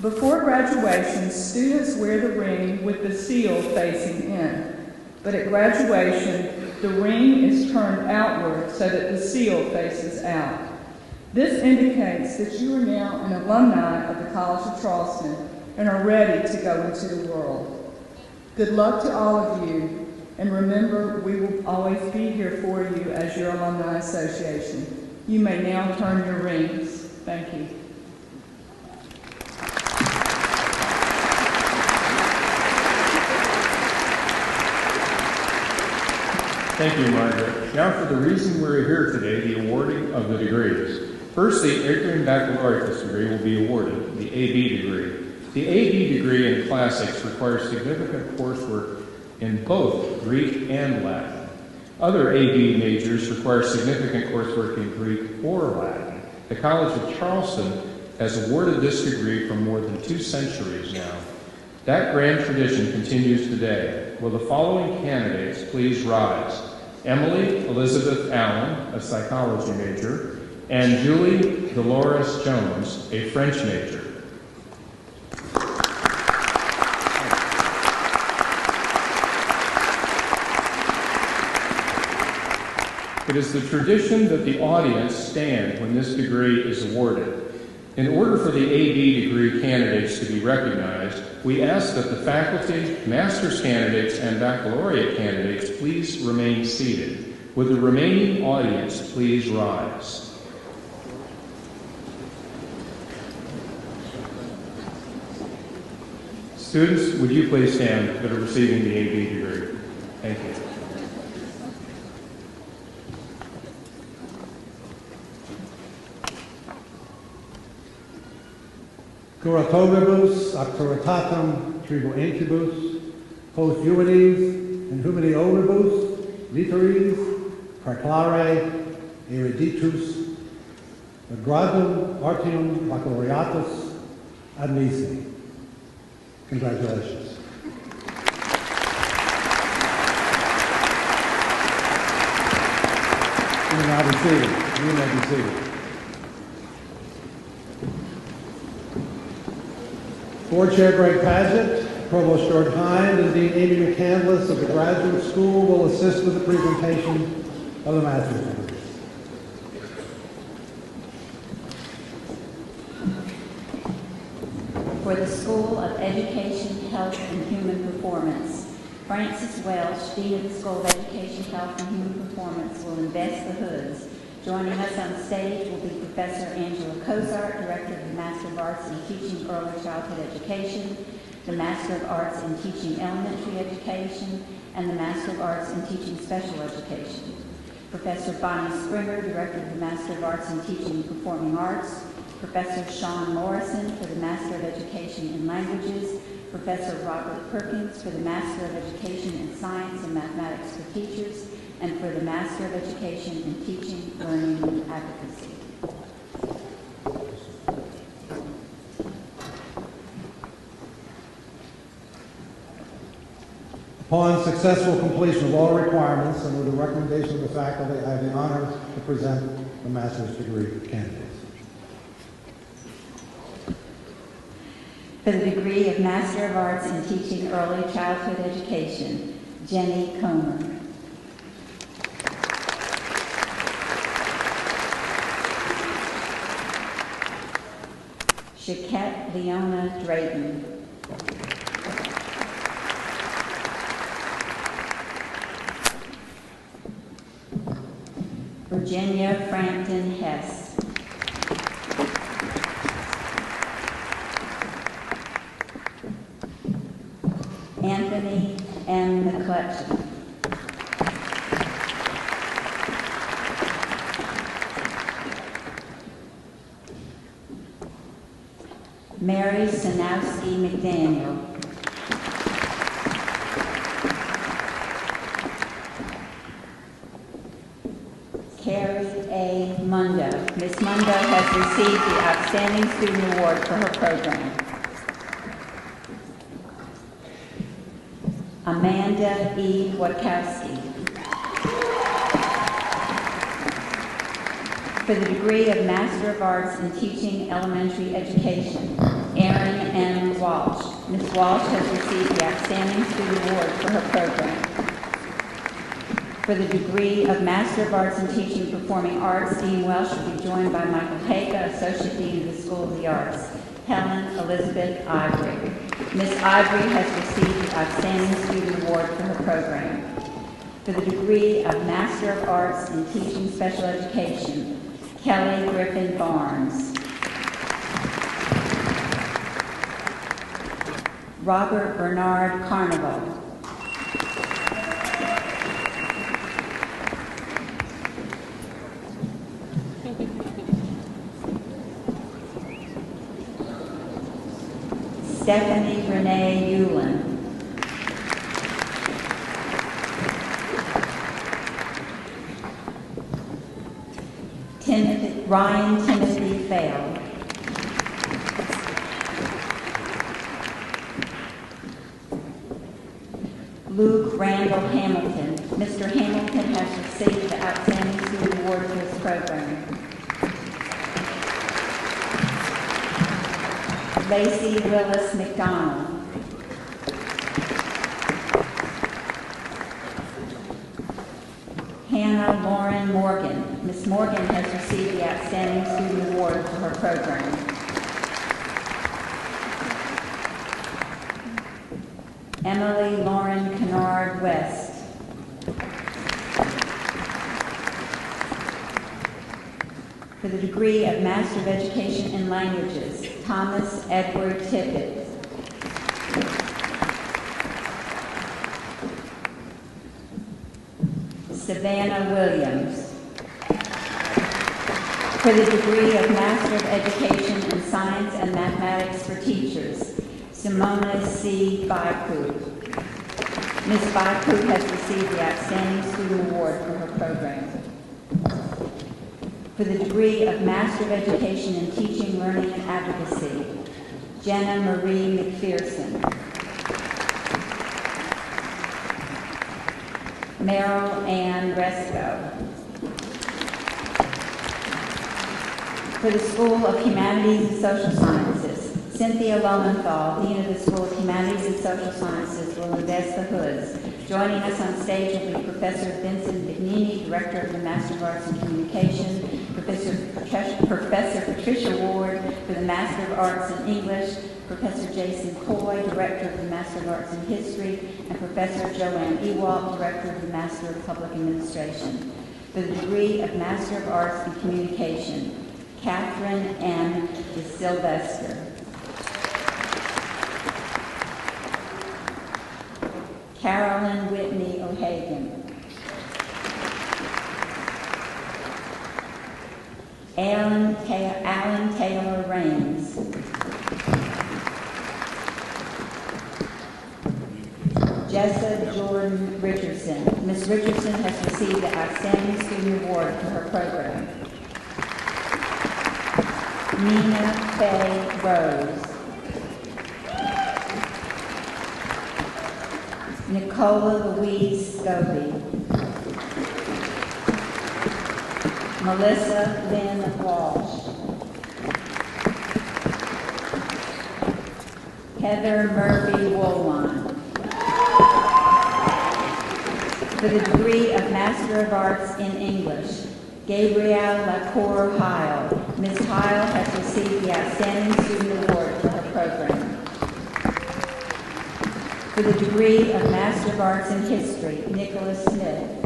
Before graduation, students wear the ring with the seal facing in, but at graduation, the ring is turned outward so that the seal faces out. This indicates that you are now an alumni of the College of Charleston and are ready to go into the world. Good luck to all of you, and remember, we will always be here for you as your alumni association. You may now turn your rings. Thank you. Thank you, Margaret. Now for the reason we're here today, the awarding of the degrees. First, the Adrian Baccalaureate degree will be awarded, the AB degree. The AB degree in Classics requires significant coursework in both Greek and Latin. Other AB majors require significant coursework in Greek or Latin. The College of Charleston has awarded this degree for more than 2 centuries now. That grand tradition continues today. Will the following candidates please rise? Emily Elizabeth Allen, a psychology major, and Julie Dolores Jones, a French major. It is the tradition that the audience stand when this degree is awarded. In order for the AB degree candidates to be recognized, we ask that the faculty, master's candidates, and baccalaureate candidates please remain seated. Would the remaining audience please rise? Students, would you please stand that are receiving the AB degree? Thank you. Curatobibus, actoratatum, tribu intibus, post juvenes, in humini omnibus, literis, preclare, eruditus, gradum artium baccalaureatus admissi. Congratulations. You may now be seated. You may be seated. Board Chair Greg Paget, Provost George Hind, and Dean Amy McCandless of the Graduate School will assist with the presentation of the master's degree. For the School of Education, Health, and Human Performance, Francis Welch, Dean of the School of Education, Health, and Human Performance, will invest the hoods. Joining us on stage will be Professor Angela Cozart, Director of the Master of Arts in Teaching Early Childhood Education, the Master of Arts in Teaching Elementary Education, and the Master of Arts in Teaching Special Education. Professor Bonnie Springer, Director of the Master of Arts in Teaching Performing Arts, Professor Sean Morrison for the Master of Education in Languages, Professor Robert Perkins for the Master of Education in Science and Mathematics for Teachers, and for the Master of Education in Teaching, Learning, and Advocacy. Upon successful completion of all requirements and with the recommendation of the faculty, I have the honor to present the master's degree candidates. For the degree of Master of Arts in Teaching Early Childhood Education, Jenny Comer. Shaquette Leona Drayton. Virginia Frampton Hess. Anthony M. McClutchy. Mary Sanowski McDaniel. Carrie A. Mundo. Ms. Mundo has received the Outstanding Student Award for her program. Amanda E. Wachowski. For the degree of Master of Arts in Teaching Elementary Education, Erin M. Walsh. Ms. Walsh has received the Outstanding Student Award for her program. For the degree of Master of Arts in Teaching Performing Arts, Dean Welsh will be joined by Michael Haga, Associate Dean of the School of the Arts. Helen Elizabeth Ivory. Ms. Ivory has received the Outstanding Student Award for her program. For the degree of Master of Arts in Teaching Special Education, Kelly Griffin Barnes. Robert Bernard Carnival. Stephanie Renee Yulin. Ryan Timothy Fail. Luke Randall Hamilton. Mr. Hamilton has received the Outstanding Student Award for his program. Lacey Willis McDonald. Hannah Lauren Morgan. Ms. Morgan has received the Outstanding Student Award for her program. Emily Lauren Kennard West. For the degree of Master of Education in Languages, Thomas Edward Tippett. Savannah Williams. For the degree of Master of Education in Science and Mathematics for Teachers, Simona C. Baiku. Ms. Baiku has received the Outstanding Student Award for her program. For the degree of Master of Education in Teaching, Learning, and Advocacy, Jenna Marie McPherson. Meryl Ann Resco. For the School of Humanities and Social Sciences, Cynthia Lowenthal, Dean of the School of Humanities and Social Sciences, will invest the hoods. Joining us on stage will be Professor Vincent Bignini, Director of the Master of Arts in Communication, Professor Patricia Ward for the Master of Arts in English, Professor Jason Coy, Director of the Master of Arts in History, and Professor Joanne Ewalt, Director of the Master of Public Administration. For the degree of Master of Arts in Communication, Catherine M. De Sylvester. Carolyn Whitney O'Hagan. Alan Taylor Raines. Jessa Jordan Richardson. Ms. Richardson has received the Outstanding Student Award for her program. Nina Faye Rose. Nicola Louise Scobie. Melissa Lynn Walsh. Heather Murphy Woolwine. For the degree of Master of Arts in English, Gabrielle Lacour Heil. Ms. Heil has received the Outstanding Student Award for her program. For the degree of Master of Arts in History, Nicholas Smith.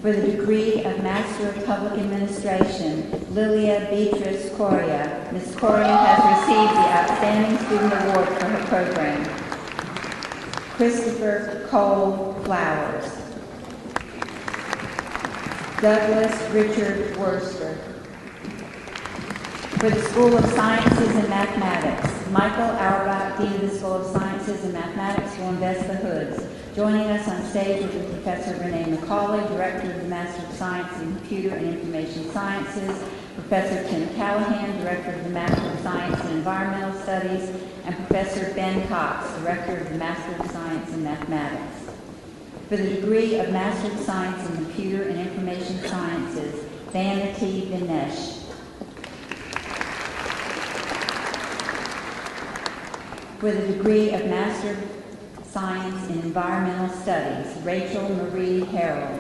For the degree of Master of Public Administration, Lilia Beatrice Coria. Ms. Coria has received the Outstanding Student Award for her program. Christopher Cole Flowers. Douglas Richard Worster. For the School of Sciences and Mathematics, Michael Auerbach, Dean of the School of Sciences and Mathematics, will invest the hoods. Joining us on stage will be Professor Renee McCauley, Director of the Master of Science in Computer and Information Sciences, Professor Tim Callahan, Director of the Master of Science in Environmental Studies, and Professor Ben Cox, Director of the Master of Science in Mathematics. For the degree of Master of Science in Computer and Information Sciences, Vanity Vinesh. For the degree of Master of Science in Environmental Studies, Rachel Marie Harrell.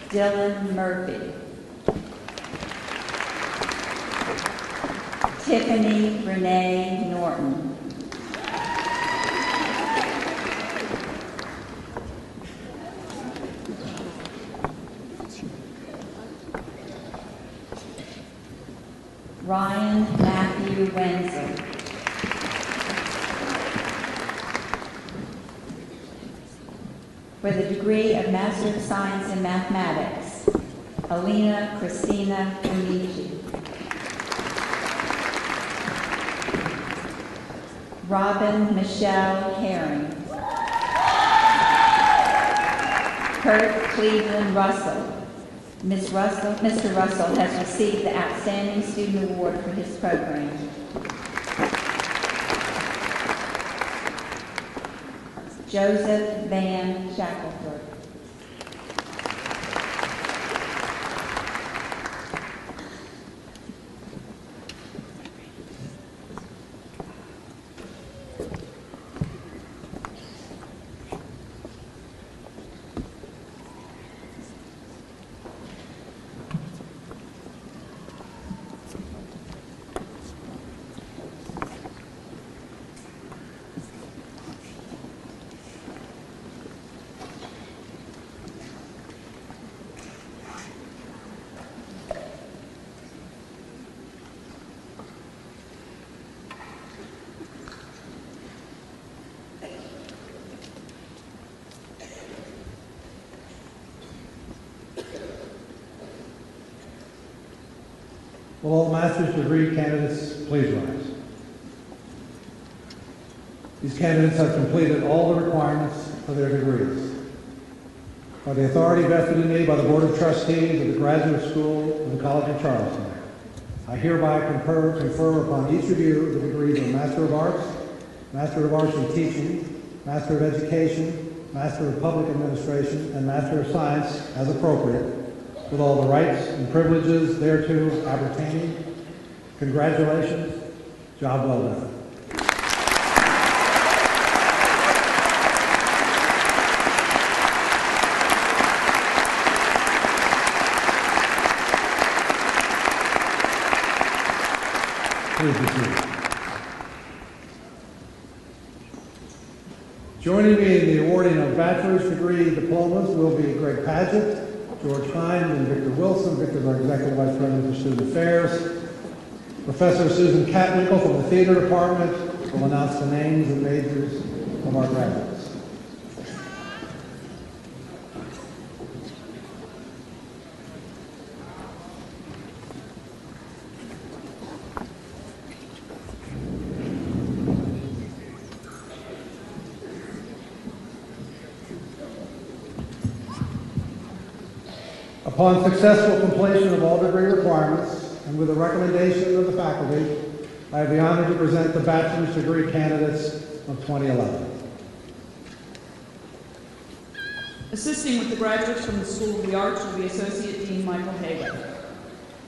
Dylan Murphy. Tiffany Renee Norton. Ryan Matthew Wenzel. For the degree of Master of Science in Mathematics, Alina Christina Amici. Robin Michelle Herring. Kurt Cleveland Russell. Mr. Russell has received the Outstanding Student Award for his program. Joseph Van Shackelford. Will all master's degree candidates please rise? These candidates have completed all the requirements for their degrees. By the authority vested in me by the Board of Trustees of the Graduate School of the College of Charleston, I hereby confer upon each of you the degrees of Master of Arts, Master of Arts in Teaching, Master of Education, Master of Public Administration, and Master of Science as appropriate, with all the rights and privileges thereto appertaining. Congratulations. Job well done. Please be seated. Joining me in the awarding of bachelor's degree diplomas will be Greg Padgett, George Hine, and Victor Wilson. Victor is our Executive Vice President for Student Affairs. Professor Susan Catwinkle from the Theater Department will announce the names and majors of our graduates. Upon successful completion of all degree requirements, and with the recommendation of the faculty, I have the honor to present the bachelor's degree candidates of 2011. Assisting with the graduates from the School of the Arts will be Associate Dean Michael Hagan.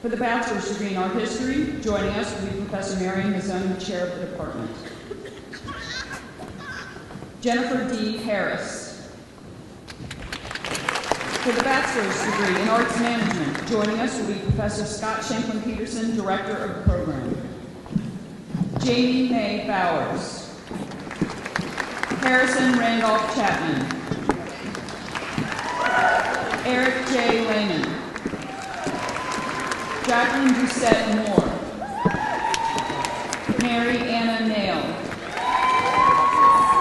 For the bachelor's degree in art history, joining us will be Professor Marion Mazzoni, Chair of the department. Jennifer D. Harris. For the bachelor's degree in arts management, joining us will be Professor Scott Shanklin Peterson, Director of the program. Jamie May Bowers. Harrison Randolph Chapman. Eric J. Lehman. Jacqueline Doucette Moore. Mary Anna Nail.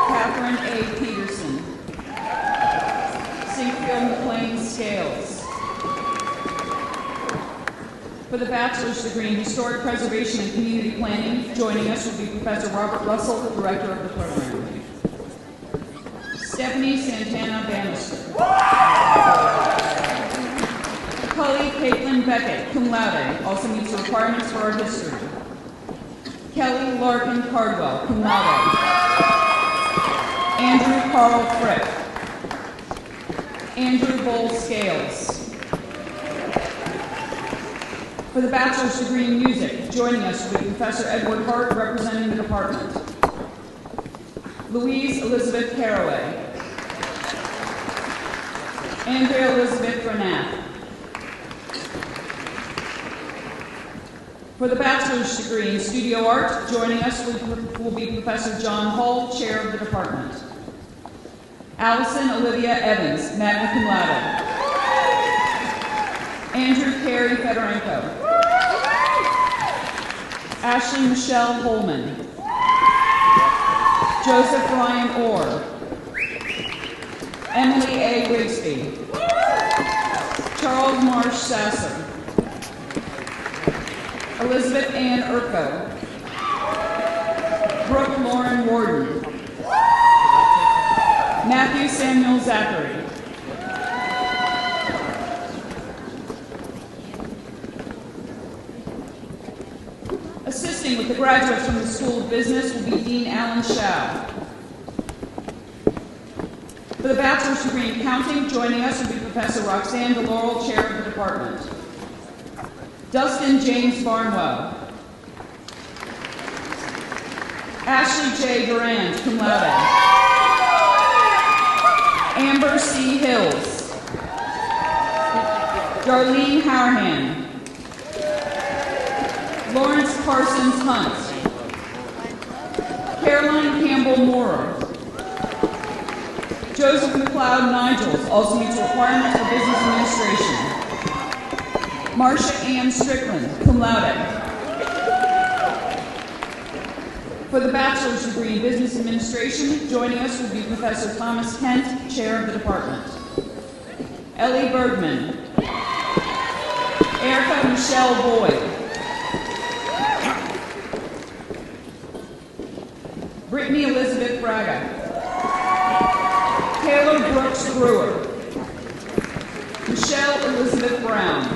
Catherine A. Peterson. Sinkfield McLean Scales. For the bachelor's degree in historic preservation and community planning, joining us will be Professor Robert Russell, the director of the program. Stephanie Santana Bannister. Cully Caitlin Beckett, cum laude, also meets the requirements for art history. Kelly Larkin Cardwell, cum laude. Andrew Carl Frick. Andrew Bull Scales. For the bachelor's degree in music, joining us will be Professor Edward Hart, representing the department. Louise Elizabeth Caraway. Andrea Elizabeth Granath. For the bachelor's degree in studio art, joining us will be Professor John Hull, chair of the department. Allison Olivia Evans, magna cum laude. Andrew Carey Fedorenko. Ashley Michelle Holman. Joseph Ryan Orr. Emily A. Rigsby. Charles Marsh Sasser. Elizabeth Ann Urko. Brooke Lauren Warden. Matthew Samuel Zachary. Assisting with the graduates from the School of Business will be Dean Alan Shao. For the bachelor's degree in accounting, joining us will be Professor Roxanne DeLaurel, chair of the department. Dustin James Barnwell. Ashley J. Durand, cum laude. Amber C. Hills. Darlene Howerhand. Lawrence Parsons Hunt. Caroline Campbell Moorer. Joseph McLeod Nigels, also meets the requirements for business administration. Marcia Ann Strickland, cum laude. For the bachelor's degree in business administration, joining us will be Professor Thomas Kent, chair of the department. Ellie Bergman. Erica Michelle Boyd. Brittany Elizabeth Braga. Taylor Brooks Brewer. Michelle Elizabeth Brown.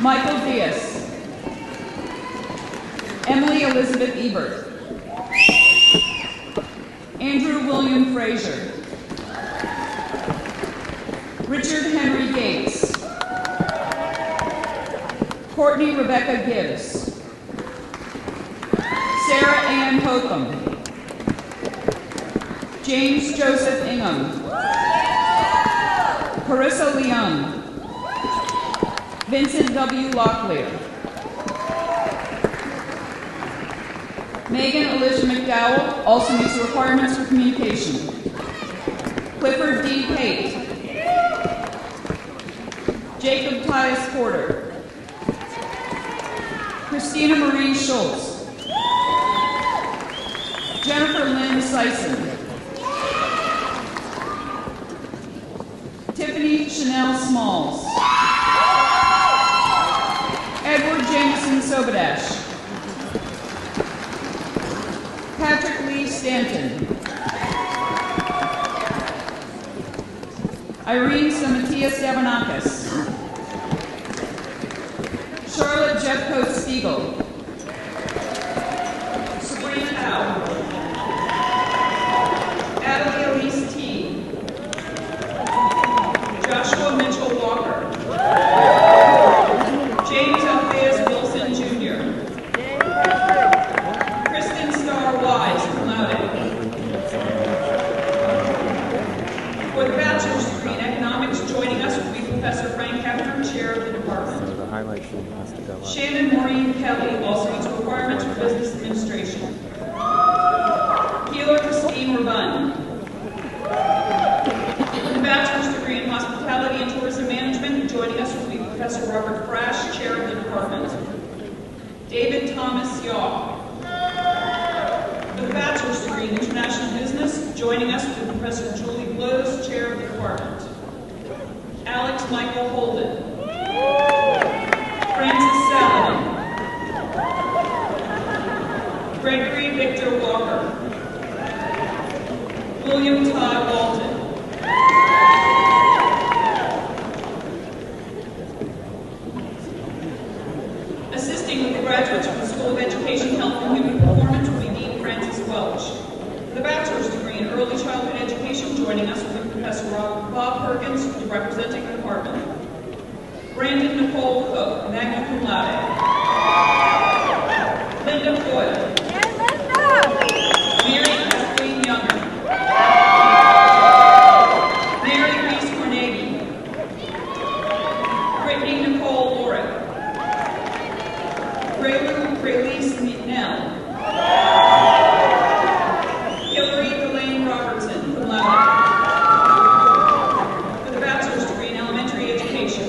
Michael Diaz. Emily Elizabeth Ebert. Andrew William Frazier. Richard Henry Gates. Courtney Rebecca Gibbs. Sarah Ann Hotham. James Joseph Ingham. Carissa Leung. Vincent W. Locklear. Megan Alicia McDowell also meets the requirements for communication. Clifford D. Pate. Jacob Tyus Porter. Christina Marie Schultz. Jennifer Lynn Sison. Tiffany Chanel Smalls. Edward Jameson Sobadash. Patrick Lee Stanton. Irene Samatia Stabanakis. Charlotte Jeffco Stiegel. Sabrina Howe. Adelie Elise T. Joshua Mitchell Walker. James Alpheus Wilson Jr. Kristen Starr Wise, cum laude. For the bachelor's degree in economics, joining us will be Professor Frank Hefner, chair of the department. Shannon Maureen Kelly also meets requirements for business administration. Keeler Christine Rabun. For the bachelor's degree in hospitality and tourism management, joining us will be Professor Robert Brash, chair of the department. David Thomas Yaw. For the bachelor's degree in international business, joining us will be Professor Julie Blows, chair of the department. Alex Michael Holden. Francis Saladin. Gregory Victor Walker. William Todd Walton. Assisting with the graduates from the School of Education, Health, and Human Performance will be Dean Francis Welch. For the bachelor's degree in early childhood education, joining us will be Professor Bob Perkins, representing the department. Brandon Nicole Cook, magna cum laude. Linda Foyle. Mary Kathleen Younger. Mary Reese Carnegie. Brittany Nicole Lorick. Raylise Nell. Hillary Elaine Robertson, cum laude. For the bachelor's degree in elementary education.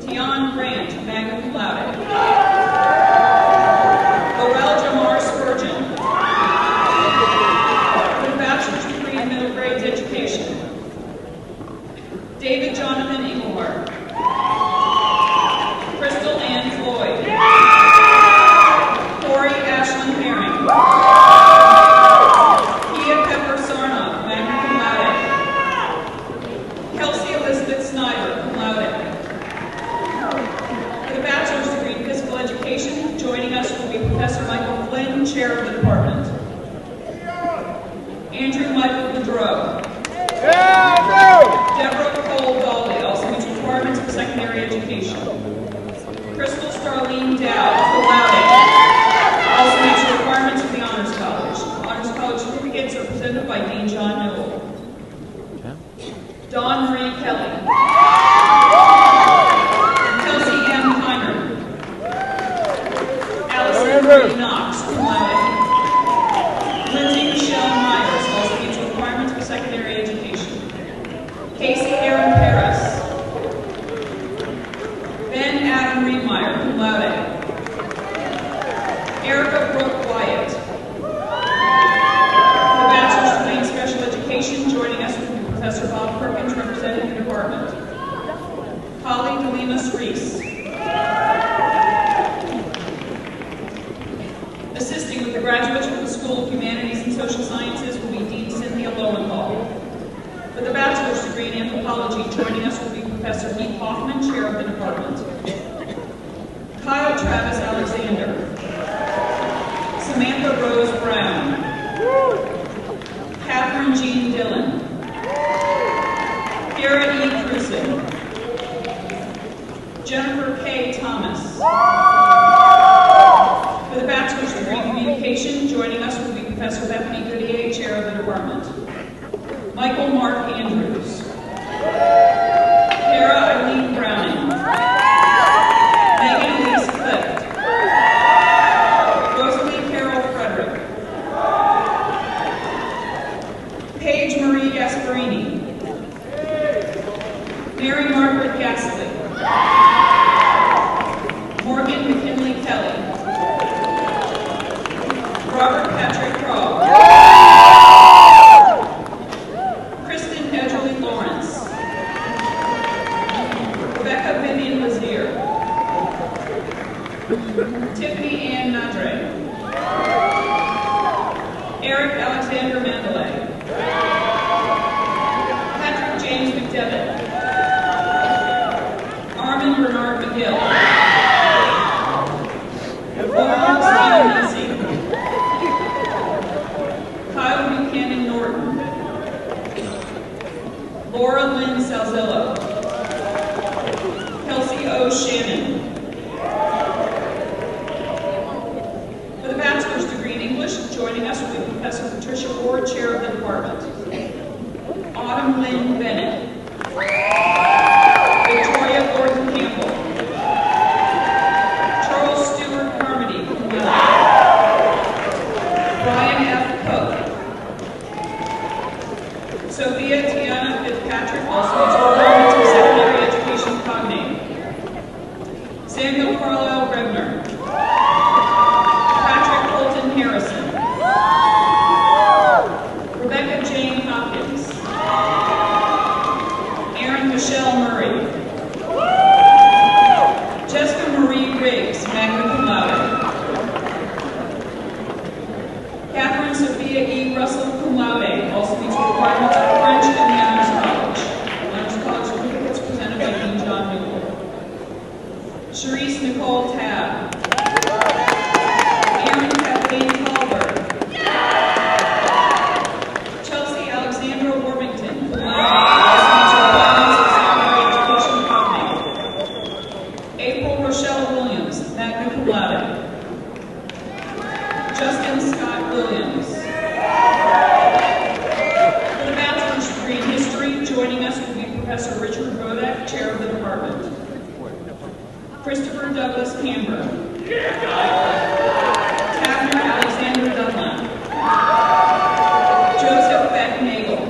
Tian Grant, magna cum laude. Laurel Jamar Spurgeon. For the bachelor's degree in middle grades education. David Jonathan Engelhardt. Crystal Ann Floyd. Corey Ashlyn Herring. Kia Pepper Sarnoff, magna cum laude. Kelsey Elizabeth Snyder, cum laude. For the bachelor's degree in physical education, joining us will be Professor Michael Flynn, chair of the department. Andrew Michael Boudreau. Deborah Cole Dawley also meets requirements for secondary education. Crystal Starlene Dow, cum laude. Also meets the requirements for the Honors College. Honors College certificates are presented by Dean John Newell. Dawn Marie Kelly. Kelsey M. Kiner. Allison Marie Knox, cum laude. Lindsay Michelle Myers also meets requirements for secondary education. Casey Aaron Paris. Ben Adam Reedmeyer, cum laude. Erica Brooke Wyatt. For the bachelor's degree in special education, joining us will be Professor Bob Perkins, representing the department. Holly DeLemus Reese. Assisting with the graduates from the School of Humanities and Social Sciences will be Dean Cynthia Lowenthal. For the bachelor's degree in anthropology, joining us will be Professor Heath Hoffman, chair of the department. Kyle Travis Alexander. Samantha Rose Brown. Catherine Jean Dillon. Garrett E. Cruson. Jennifer K. Thomas. For the bachelor's degree in communication, joining us will be Professor Bethany Goodyear, chair of the department. Michael Mark Andrews. Kara Eileen Browning. Megan Elise Clift. Charles Lynn Nessy. Kyle Buchanan Norton. Laura Lynn Salzillo. Kelsey O. Shannon. For the bachelor's degree in English, joining us will be Professor Patricia Ward, Chair of the Department. Autumn Lynn Bennett. Victoria Gordon Campbell. Charles Stewart Carmody. Brian F. Cook. Sophia Tiana Fitzpatrick, also Department of Secondary Education Cognate. Samuel Carlisle Regner. Patrick Colton Harrison. Rebecca Jane Hopkins. Erin Michelle Murray. Jessica Marie Riggs, magna cum laude. Catherine Sophia E. Russell, cum laude, also meets requirements of French and Manners College. Manners College certificates presented by Dean John Newell. Charisse Nicole Tabb. Erin Kathleen Culver. Chelsea Alexandra Wormington, cum laude, also meets requirements of secondary education cognate. April Rochelle Williams, magna cum laude. Justin Scott Williams. For the bachelor's degree in history, joining us will be Professor Richard Rodak, Chair of the Department. Christopher Douglas Camber. Tavner Alexander Dunlap. Joseph Beck Nagel.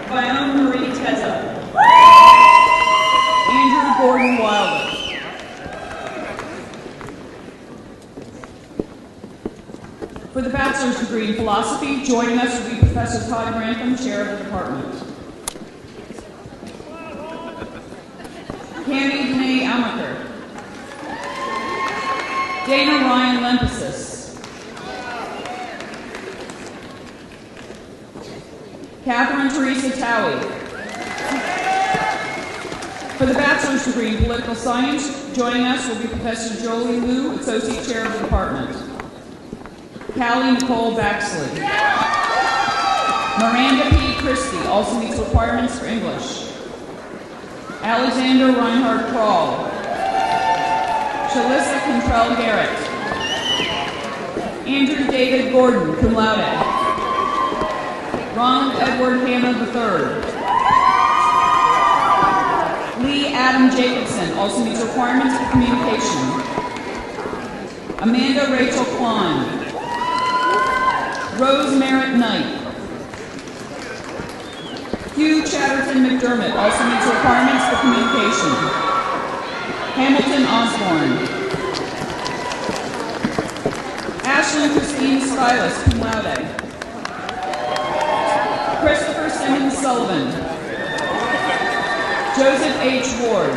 Vione Marie Teza. Andrew Gordon Wilder. For the bachelor's degree in philosophy, joining us will be Professor Todd Grantham, Chair of the Department. Cami Danae Amaker. Dana Ryan Lempesis. Catherine Teresa Towie. For the bachelor's degree in political science, joining us will be Professor Jolie Liu, Associate Chair of the Department. Callie Nicole Baxley. Miranda P. Christie, also meets requirements for English. Alexander Reinhardt Kroll. Shalissa Contrell Garrett. Andrew David Gordon, cum laude. Ronald Edward Hanna III. Lee Adam Jacobson, also meets requirements for communication. Amanda Rachel Klein. Rose Merritt Knight. Hugh Chatterton McDermott, also meets requirements for communication. Hamilton Osborne. Ashlyn Christine Stylis, cum laude. Christopher Simmons Sullivan. Joseph H. Ward.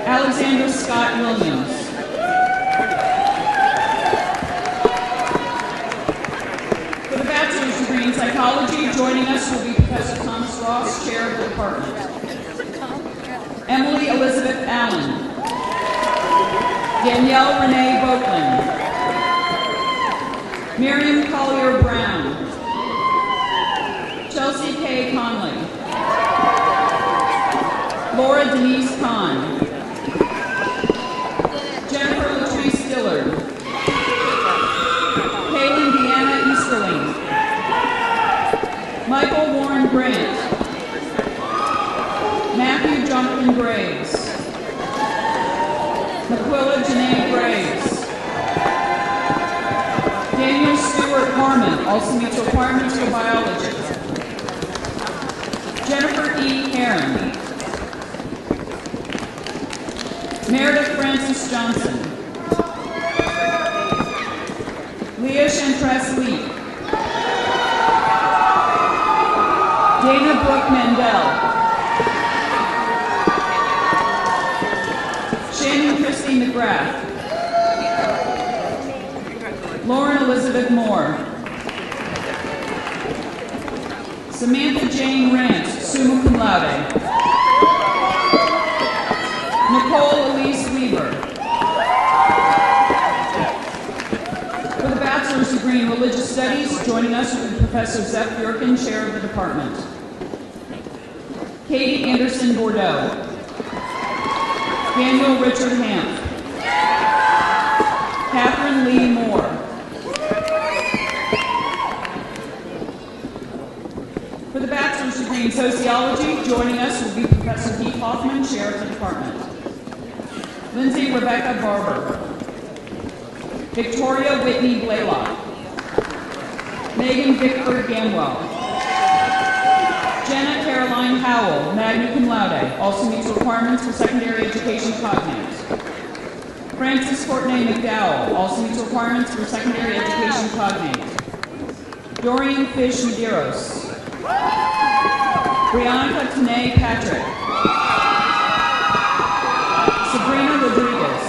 Alexander Scott Williams. For the bachelor's degree in psychology, joining us will be Professor Thomas Ross, Chair of the Department. Emily Elizabeth Allen. Danielle Renee Boakland. Miriam Collier Brown. Chelsea K. Conley. Laura Denise Kahn. Jennifer Latrice Dillard. Kaylin Deanna Easterling. Michael Warren Grant. Matthew Jonathan Graves. Maquilla Janae Graves. Daniel Stewart Harmon, also meets requirements for biology. Jennifer E. Heron. Meredith Francis Johnson. Leah Chantress Lee. Dana Brooke Mandel. Shannon Christie McGrath. Lauren Elizabeth Moore. Samantha Jane Rance, summa cum laude. Nicole Elise Weaver. degree in Religious Studies. Joining us will be Professor Zeph Bjorken, Chair of the Department. Katie Anderson Bordeaux. Daniel Richard Hamp. Catherine Lee Moore. For the bachelor's degree in Sociology, joining us will be Professor Heath Hoffman, Chair of the Department. Lindsay Rebecca Barber. Victoria Whitney Blaylock. Megan Vickford Gamwell. Jenna Caroline Howell, magna cum laude, also meets requirements for secondary education cognate. Frances Courtney McDowell, also meets requirements for secondary education cognate. Dorian Fish Medeiros. Brianna Tanae Patrick. Sabrina Rodriguez.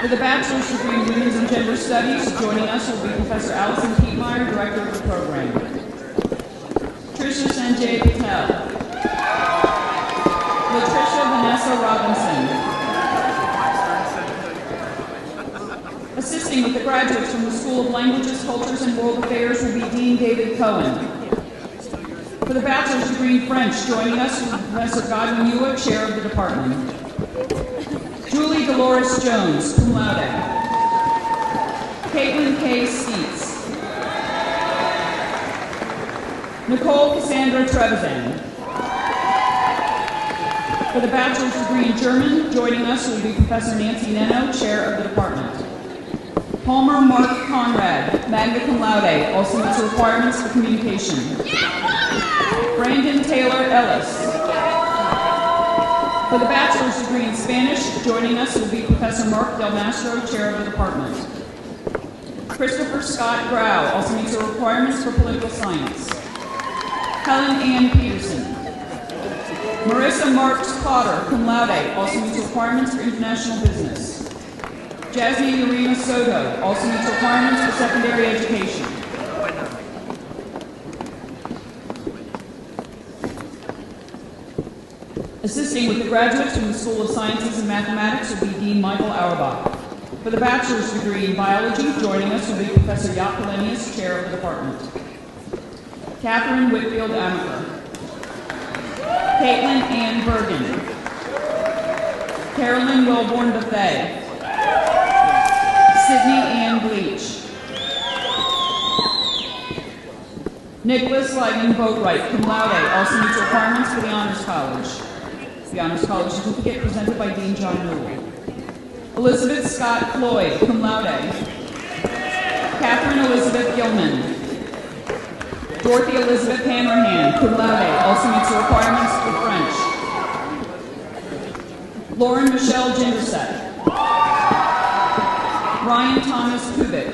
For the bachelor's degree in Women's and Gender Studies, joining us will be Professor Allison Pietmeyer, Director of the program. Trisha Sanjay Patel. Latricia Vanessa Robinson. Assisting with the graduates from the School of Languages, Cultures, and World Affairs will be Dean David Cohen. For the bachelor's degree in French, joining us will be Professor Godwin Ewa, Chair of the Department. Julie Dolores Jones, cum laude. Caitlin K. Steets. Nicole Cassandra Trevisan. For the bachelor's degree in German, joining us will be Professor Nancy Neno, Chair of the Department. Palmer Mark Conrad, magna cum laude, also meets the requirements for communication. Brandon Taylor Ellis. For the bachelor's degree in Spanish, joining us will be Professor Mark Del Mastro, Chair of the Department. Christopher Scott Grau, also meets the requirements for political science. Helen Ann Peterson. Marissa Marks Potter, cum laude, also meets the requirements for international business. Jasmine Urena Soto, also meets requirements for secondary education. Assisting with the graduates from the School of Sciences and Mathematics will be Dean Michael Auerbach. For the bachelor's degree in biology, joining us will be Professor Jaap Kalenius, Chair of the Department. Catherine Whitfield Amaker. Caitlin Ann Bergen. Carolyn Wellborn Buffet. Sydney Ann Bleach. Nicholas Lyman Boatwright, cum laude, also meets requirements for the Honors College. The Honors College certificate presented by Dean John Newell. Elizabeth Scott Floyd, cum laude. Catherine Elizabeth Gilman. Dorothy Elizabeth Hanrahan, cum laude, also meets the requirements for French. Lauren Michelle Ginderset. Ryan Thomas Kubik.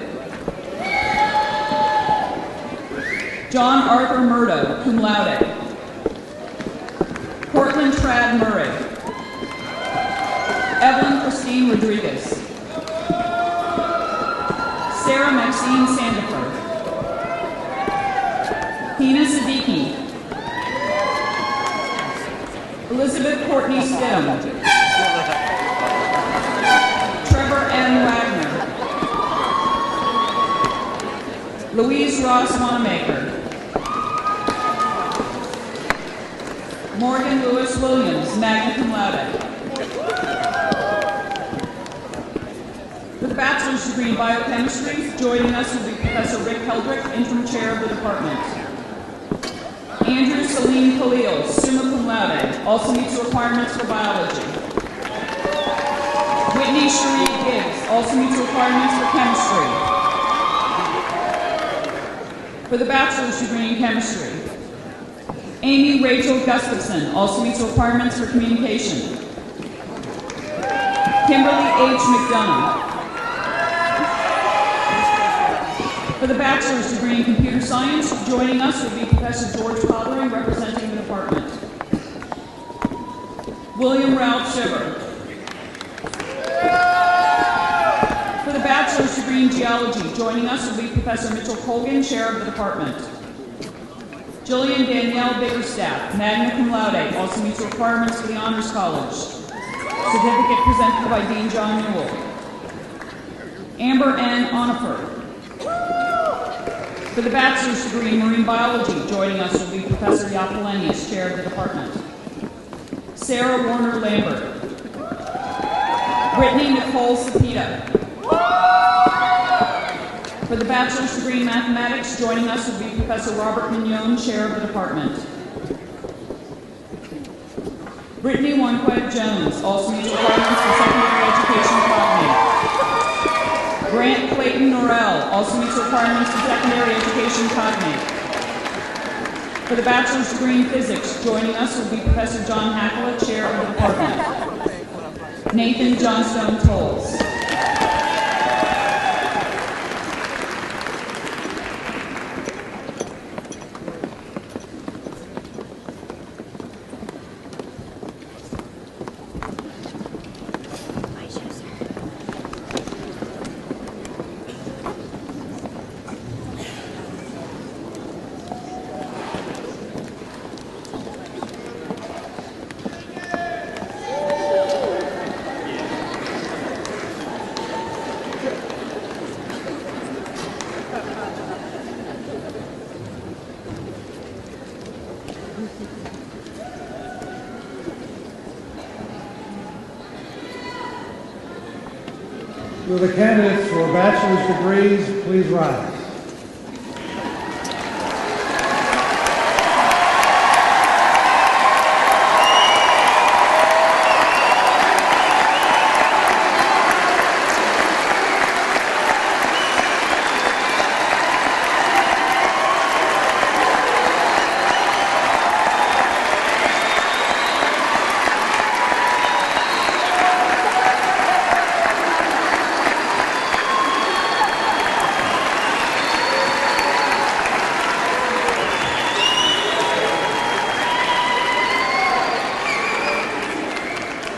John Arthur Murdo, cum laude. Cortland Trad Murray. Evelyn Christine Rodriguez. Sarah Maxine Sandiford. Hina Siddiqui. Elizabeth Courtney Stidham. Trevor M. Wagner. Louise Ross Wanamaker. Morgan Lewis Williams, magna cum laude. For the bachelor's degree in biochemistry, joining us will be Professor Rick Heldrick, interim chair of the department. Andrew Salim Khalil, summa cum laude, also meets the requirements for biology. Whitney Cherie Gibbs, also meets the requirements for chemistry. For the bachelor's degree in chemistry, Amy Rachel Gustafson, also meets the requirements for communication. Kimberly H. McDonough. For the bachelor's degree in computer science, joining us will be Professor George Pottering, representing the department. William Ralph Shiver. For the bachelor's degree in geology, joining us will be Professor Mitchell Colgan, chair of the department. Jillian Danielle Biggerstaff, magna cum laude, also meets the requirements for the Honors College. Certificate presented by Dean John Newell. Amber N. Oniford. For the bachelor's degree in marine biology, joining us will be Professor Yapolenius, chair of the department. Sarah Warner Lambert. Brittany Nicole Sapita. For the bachelor's degree in mathematics, joining us will be Professor Robert Mignon, chair of the department. Brittany Wanquet Jones also meets requirements for secondary education cognate. Grant Clayton Norrell also meets requirements for secondary education cognate. For the bachelor's degree in physics, joining us will be Professor John Hackler, chair of the department. Nathan Johnstone Tolles. Will the candidates for bachelor's degrees please rise?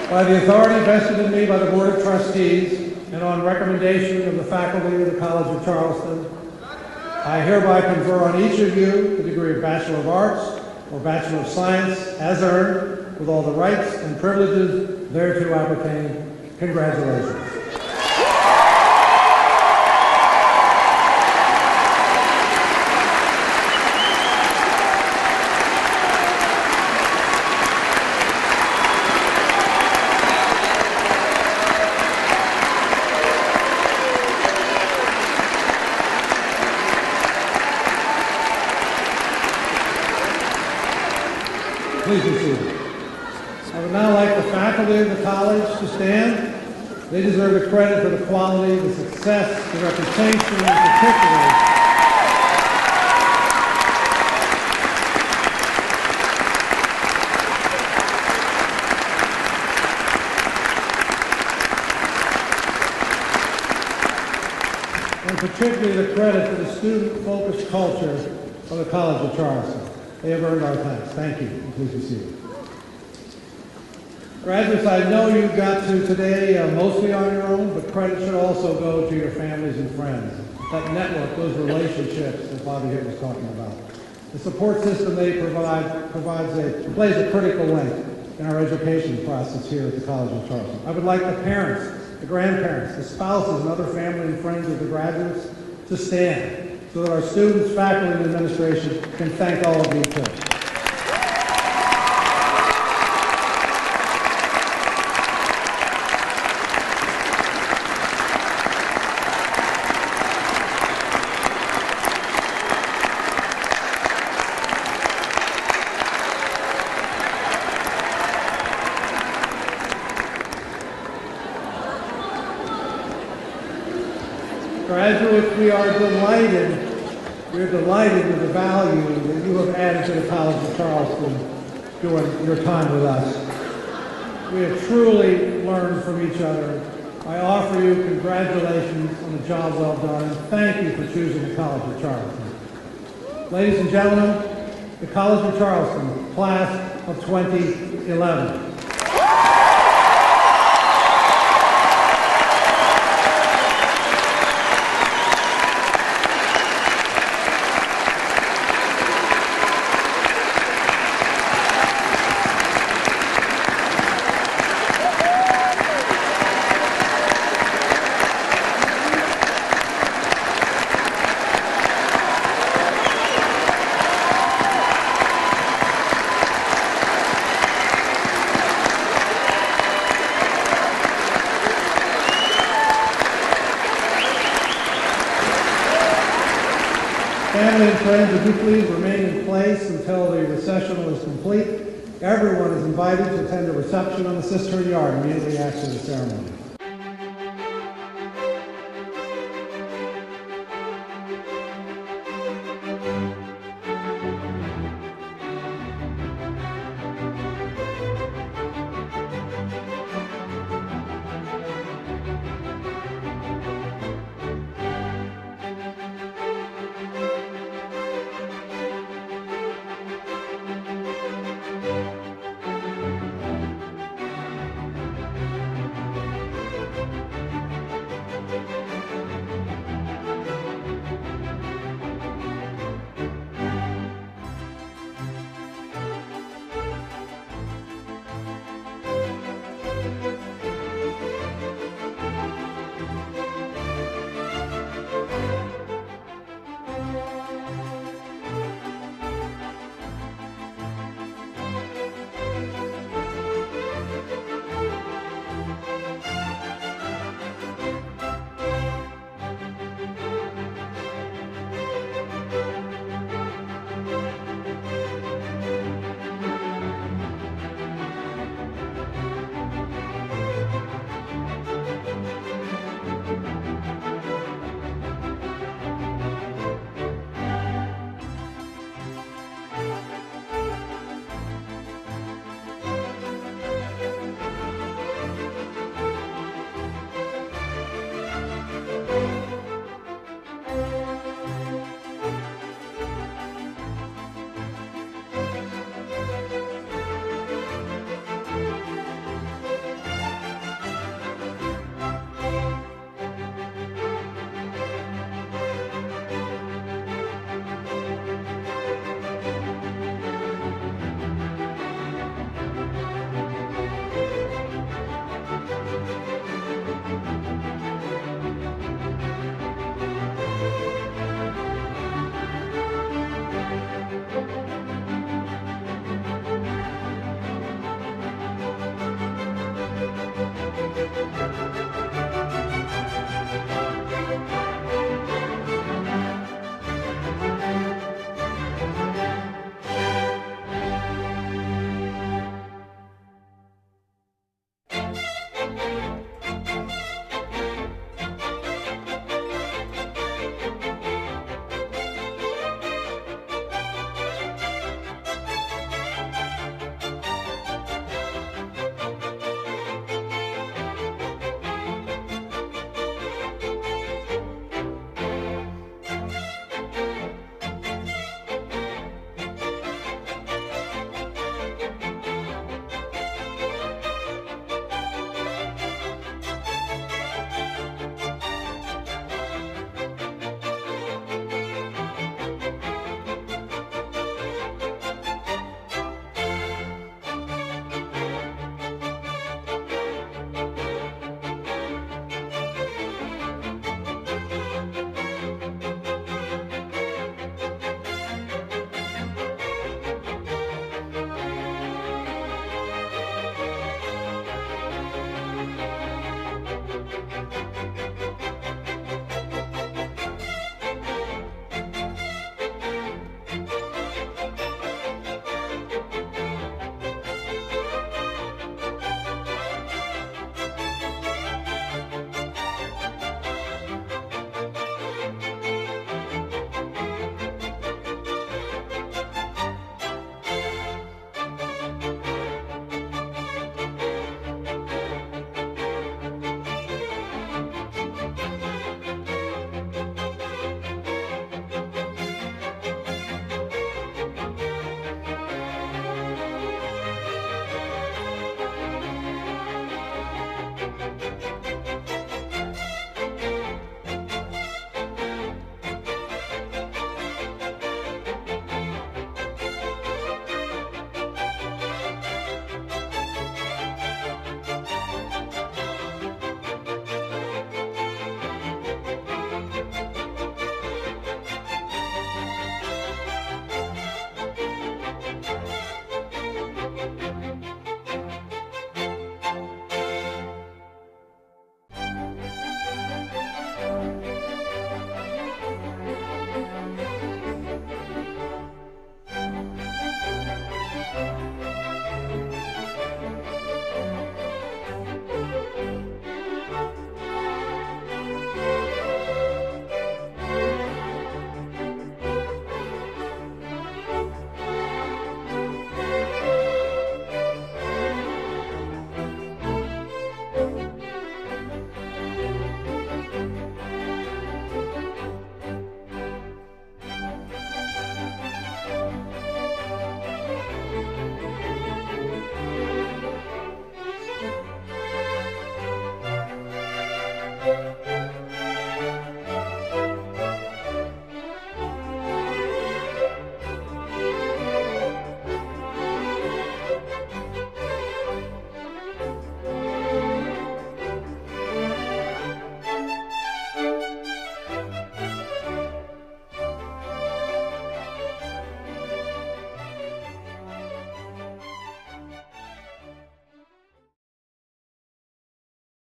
By the authority vested in me by the Board of Trustees and on recommendation of the faculty of the College of Charleston, I hereby confer on each of you the degree of Bachelor of Arts or Bachelor of Science as earned, with all the rights and privileges thereto appertaining. Congratulations. Please be seated. I would now like the faculty of the college to stand. They deserve the credit for the quality, the success, the reputation, and particularly the credit for the student-focused culture of the College of Charleston. They have earned our thanks. Thank you. Please be seated. Graduates, I know you got to today mostly on your own, but credit should also go to your families and friends. That network, those relationships that Bobby Hitt was talking about. The support system they provide plays a critical link in our education process here at the College of Charleston. I would like the parents, the grandparents, the spouses, and other family and friends of the graduates to stand so that our students, faculty, and administration can thank all of you too. Graduates, we are delighted with the value that you have added to the College of Charleston during your time with us. We have truly learned from each other. I offer you congratulations on a job well done, and thank you for choosing the College of Charleston. Ladies and gentlemen, the College of Charleston, class of 2011. Family and friends, would you please remain in place until the recessional is complete? Everyone is invited to attend a reception on the cistern yard immediately after the ceremony. Thank you.